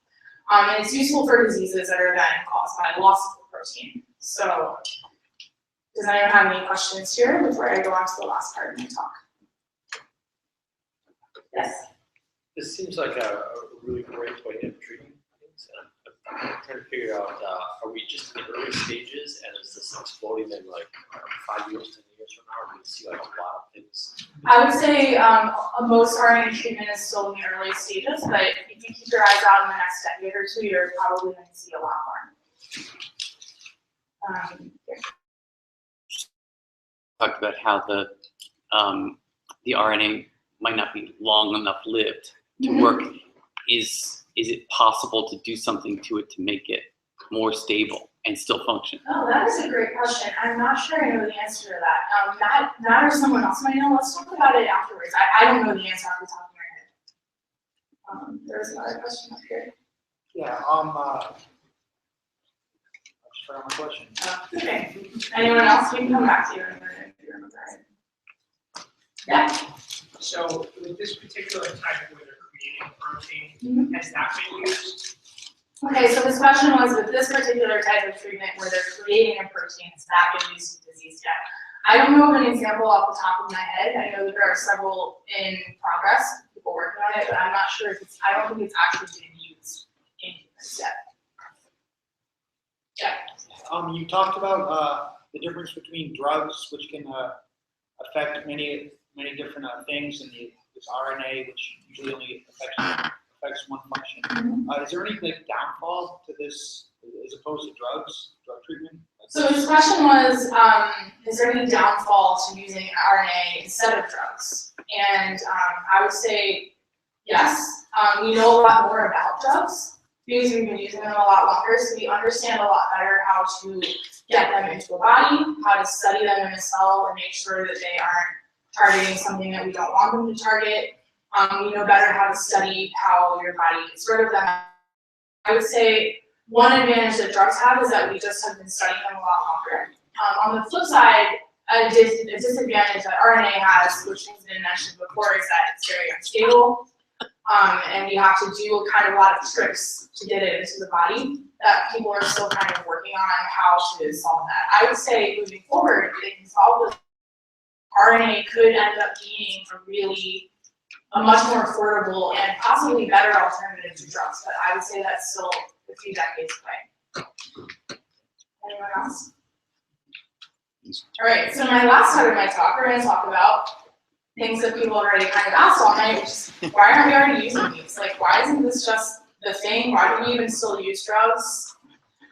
And it's useful for diseases that are then caused by loss of the protein. So, does anyone have any questions here before I go on to the last part of my talk? Yes? This seems like a really great way of treating things. I'm trying to figure out, are we just in the early stages, and is this exploding in like 5 years, 10 years from now, or do we see like a lot of things? I would say most RNA treatment is still in the early stages, but if you keep your eyes out in the next decade or 2, you're probably going to see a lot more. Talked about how the RNA might not be long enough lived to work. Is it possible to do something to it to make it more stable and still function? Oh, that is a great question. I'm not sure I know the answer to that. Matt or someone else might know. Let's talk about it afterwards. I don't know the answer off the top of my head. There's another question up here. Yeah, I just forgot my question. Okay. Anyone else? We can come back to you in a minute if you remember it. Yeah. So with this particular type where they're containing protein. Has that been used? Okay, so this question was with this particular type of treatment where they're creating a protein, has that been used in disease yet? I don't know of an example off the top of my head. I know that there are several in progress, people working on it, but I'm not sure if it's, I don't think it's actually being used in humans yet. Yeah. You talked about the difference between drugs, which can affect many different things, and this RNA, which usually only affects one function. Is there any downfall to this as opposed to drug treatment? So his question was, is there any downfall to using RNA instead of drugs? And I would say yes. We know a lot more about drugs because we've been using them a lot longer, so we understand a lot better how to get them into a body, how to study them in a cell and make sure that they aren't targeting something that we don't want them to target. We know better how to study how your body gets rid of them. I would say one advantage that drugs have is that we just have been studying them a lot longer. On the flip side, a disadvantage that RNA has, which has been mentioned before, is that it's very unstable. And we have to do kind of a lot of tricks to get it into the body that people are still kind of working on how to solve that. I would say moving forward, if they can solve this, RNA could end up being a much more affordable and possibly better alternative to drugs, but I would say that's still a few decades away. Anyone else? All right, so my last part of my talk, we're going to talk about things that people already kind of asked all night, which is why aren't we already using these? Like, why isn't this just the thing? Why do we even still use drugs?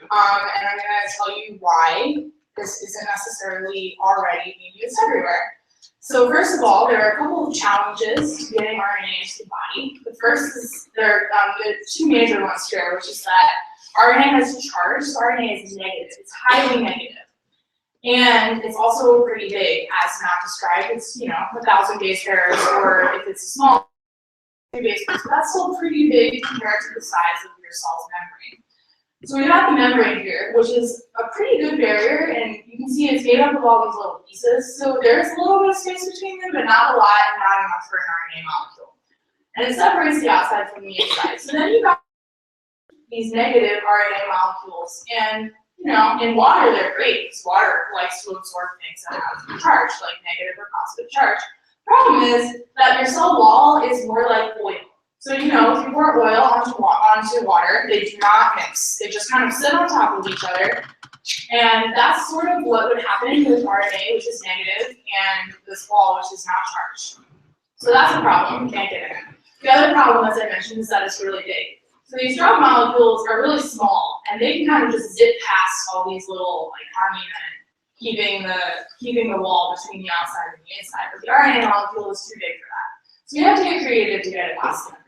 And I'm going to tell you why this isn't necessarily already being used everywhere. So first of all, there are a couple of challenges to getting RNA into the body. The first is there are two major ones here, which is that RNA has a charge, so RNA is negative. It's highly negative. And it's also pretty big, as Matt described. It's, 1,000 base pairs, or if it's small, 3 base pairs, but that's still pretty big compared to the size of your cell's membrane. So we've got the membrane here, which is a pretty good barrier, and you can see it's made up of all these little pieces. So there's a little bit of space between them, but not a lot, and not enough for an RNA molecule. And it separates the outside from the inside. So then you've got these negative RNA molecules, and in water they're great, because water likes to absorb things that have a charge, like negative or positive charge. Problem is that your cell wall is more like oil. So if you pour oil onto water, they do not mix. They just kind of sit on top of each other. And that's sort of what would happen with RNA, which is negative, and this wall, which is not charged. So that's a problem, you can't get in. The other problem, as I mentioned, is that it's really big. So these drug molecules are really small, and they can kind of just zip past all these little army men, keeping the wall between the outside and the inside. But the RNA molecule is too big for that. So you have to get creative to get it past the membrane.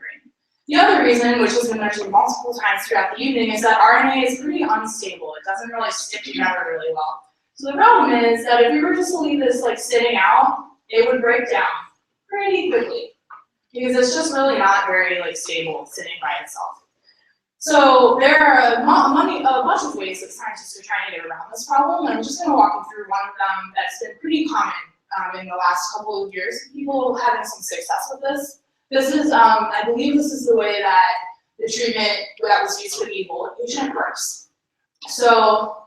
The other reason, which has been mentioned multiple times throughout the evening, is that RNA is pretty unstable. It doesn't really stick together really well. So the problem is that if we were just to leave this sitting out, it would break down pretty quickly, because it's just really not very stable sitting by itself. So there are a bunch of ways that scientists are trying to get around this problem, and I'm just going to walk you through one of them that's been pretty common in the last couple of years. People having some success with this. This is, I believe this is the way that the treatment that was used for the Ebola patient works. So,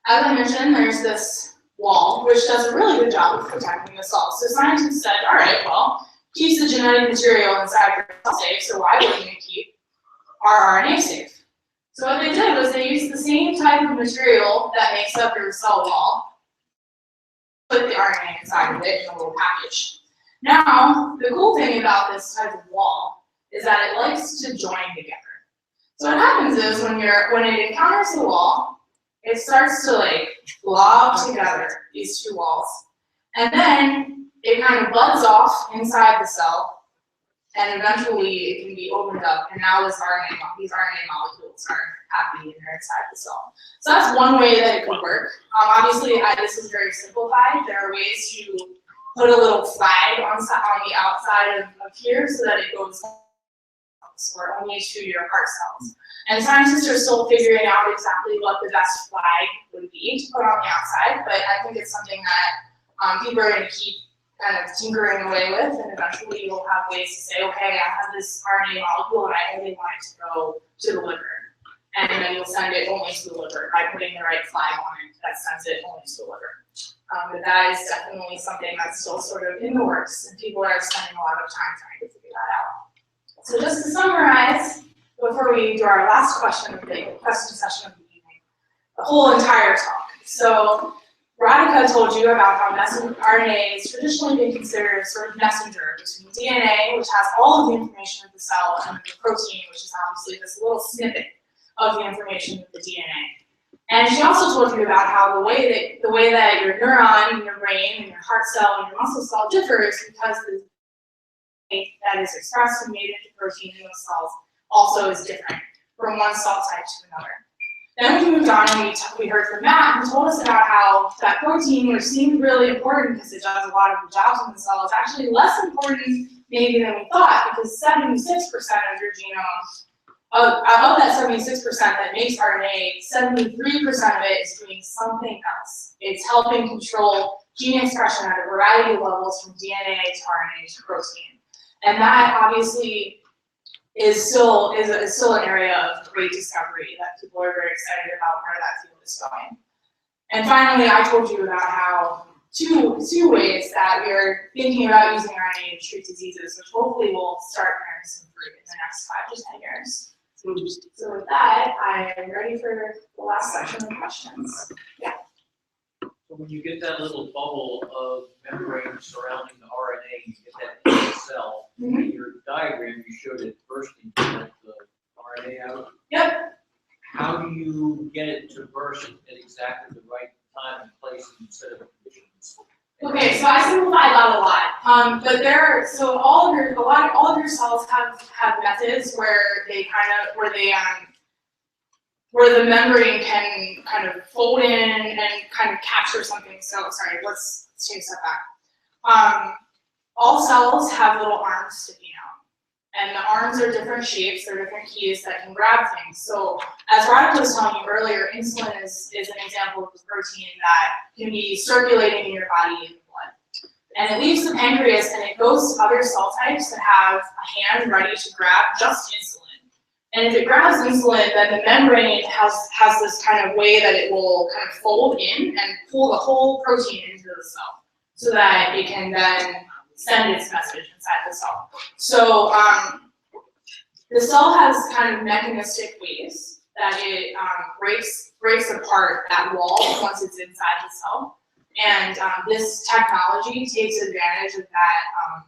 as I mentioned, there's this wall, which does a really good job of protecting the cells. So scientists said, all right, well, keeps the genetic material inside your cell safe, so why wouldn't we keep our RNA safe? So what they did was they used the same type of material that makes up your cell wall, put the RNA inside of it in a little package. Now, the cool thing about this type of wall is that it likes to join together. So what happens is when it encounters the wall, it starts to glob together these two walls, and then it kind of buds off inside the cell, and eventually it can be opened up, and now these RNA molecules are happy and they're inside the cell. So that's one way that it could work. Obviously, this is very simplified. There are ways to put a little flag on the outside of here so that it goes or only to your heart cells. And scientists are still figuring out exactly what the best flag would be to put on the outside, but I think it's something that people are going to keep kind of tinkering away with, and eventually you'll have ways to say, okay, I have this RNA molecule and I only want it to go to the liver. And then you'll send it only to the liver by putting the right flag on it that sends it only to the liver. But that is definitely something that's still sort of in the works, and people are spending a lot of time trying to figure that out. So just to summarize, before we do our last question of the question session of the evening, the whole entire talk. So Radhika told you about how RNA has traditionally been considered a sort of messenger between DNA, which has all of the information of the cell, and the protein, which is obviously this little snippet of the information of the DNA. And she also told you about how the way that your neuron and your brain and your heart cell and your muscle cell differs because the DNA that is expressed and made into protein in those cells also is different from one cell type to another. Then we moved on and we heard from Matt, who told us about how that protein, which seemed really important because it does a lot of the jobs in the cell, is actually less important maybe than we thought, because 76% of your genome, of that 76% that makes RNA, 73% of it is doing something else. It's helping control gene expression at a variety of levels, from DNA to RNA to protein. And that obviously is still an area of great discovery that people are very excited about where that field is going. And finally, I told you about how two ways that we are thinking about using RNA to treat diseases, which hopefully will start bearing some fruit in the next 5 to 10 years. So with that, I am ready for the last section of questions. Yeah. So when you get that little bubble of membrane surrounding the RNA, you get that in the cell. In your diagram, you showed it bursting to let the RNA out. Yep. How do you get it to burst at exactly the right time and place instead of conditions? Okay, so I simplified that a lot. But all of your cells have methods where where the membrane can kind of fold in and kind of capture something. So sorry, let's take a step back. All cells have little arms sticking out, and the arms are different shapes. They're different keys that can grab things. So as Radhika was telling you earlier, insulin is an example of a protein that can be circulating in your body in the blood. And it leaves the pancreas and it goes to other cell types that have a hand ready to grab just insulin. And if it grabs insulin, then the membrane has this kind of way that it will kind of fold in and pull the whole protein into the cell so that it can then send its message inside the cell. So the cell has kind of mechanistic ways that it breaks apart that wall once it's inside the cell. And this technology takes advantage of that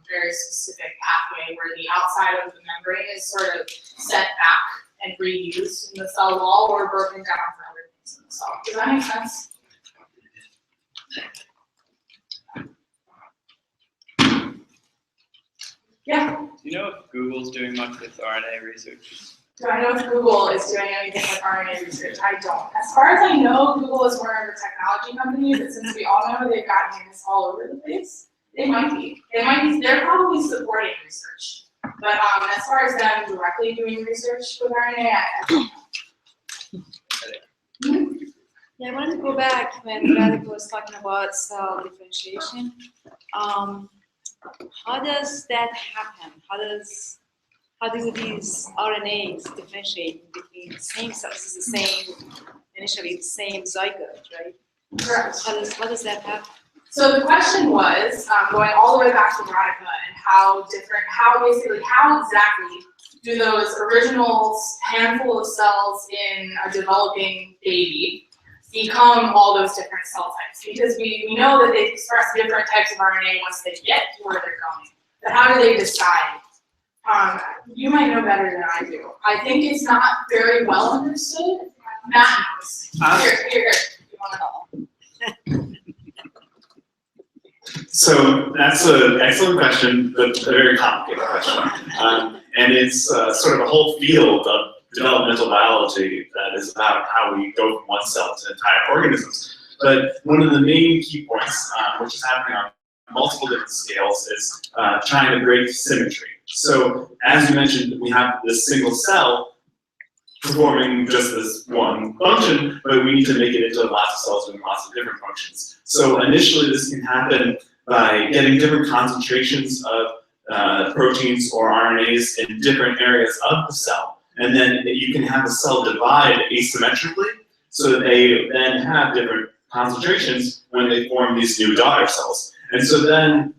very specific pathway where the outside of the membrane is sort of set back and reused in the cell wall or broken down for other things in the cell. Does that make sense? Yeah. Do you know if Google's doing much with RNA research? Do I know if Google is doing anything with RNA research? I don't. As far as I know, Google is more of a technology company, but since we all know they've got hands all over the place, they might be. They're probably supporting research. But as far as them directly doing research with RNA, I don't know. Yeah, I wanted to go back when Radhika was talking about cell differentiation. How does that happen? How do these RNAs differentiate between the same cells? This is the same, initially the same zygote, right? Correct. How does that happen? So the question was, going all the way back to Radhika and how exactly do those original handful of cells in a developing baby become all those different cell types? Because we know that they express different types of RNA once they get to where they're going. But how do they decide? You might know better than I do. I think it's not very well understood. Matt knows. Here. You want to So that's an excellent question, but a very complicated question. And it's sort of a whole field of developmental biology that is about how we go from one cell to entire organisms. But one of the main key points, which is happening on multiple different scales, is trying to break symmetry. So as you mentioned, we have this single cell performing just this one function, but we need to make it into lots of cells doing lots of different functions. So initially this can happen by getting different concentrations of proteins or RNAs in different areas of the cell. And then you can have the cell divide asymmetrically, so that they then have different concentrations when they form these new daughter cells. And so then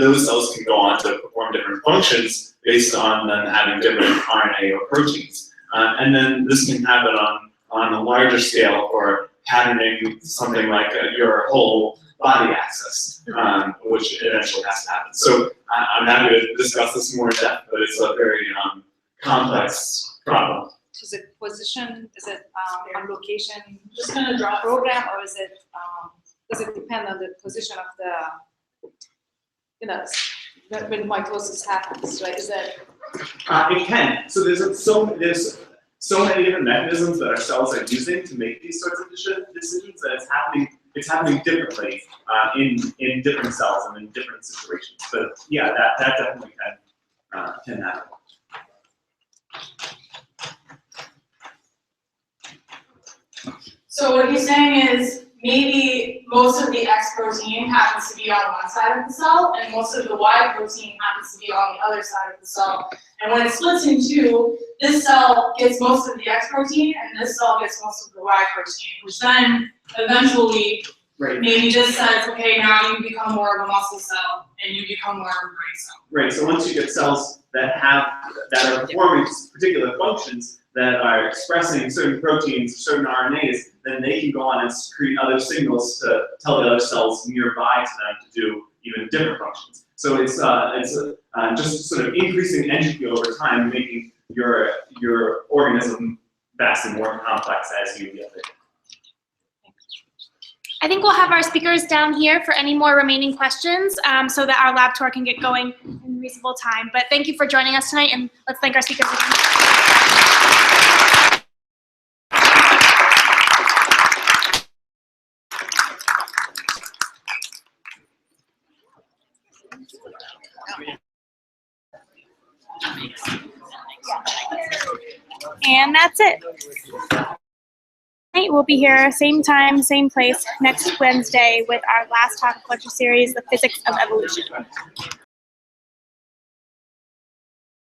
those cells can go on to perform different functions based on them having different RNA or proteins. And then this can happen on a larger scale for patterning something like your whole body axis, which eventually has to happen. So I'm happy to discuss this more in depth, but it's a very complex problem. Is it position, is it on location Just gonna draw it. program, or is it, does it depend on the position of the, when mitosis happens, right? Is that? It can. So there's so many different mechanisms that our cells are using to make these sorts of decisions that it's happening differently in different cells and in different situations. But yeah, that definitely can happen. So what he's saying is maybe most of the X protein happens to be on one side of the cell, and most of the Y protein happens to be on the other side of the cell. And when it splits in two, this cell gets most of the X protein, and this cell gets most of the Y protein, which then eventually maybe this says, okay, now you become more of a muscle cell, and you become more of a brain cell. Right. So once you get cells that are performing particular functions, that are expressing certain proteins, certain RNAs, then they can go on and secrete other signals to tell the other cells nearby to them to do even different functions. So it's just sort of increasing entropy over time, making your organism vastly more complex as you get bigger. I think we'll have our speakers down here for any more remaining questions so that our lab tour can get going in reasonable time. But thank you for joining us tonight, and let's thank our speakers again. And that's it. We'll be here same time, same place next Wednesday with our last topic lecture series, The Physics of Evolution.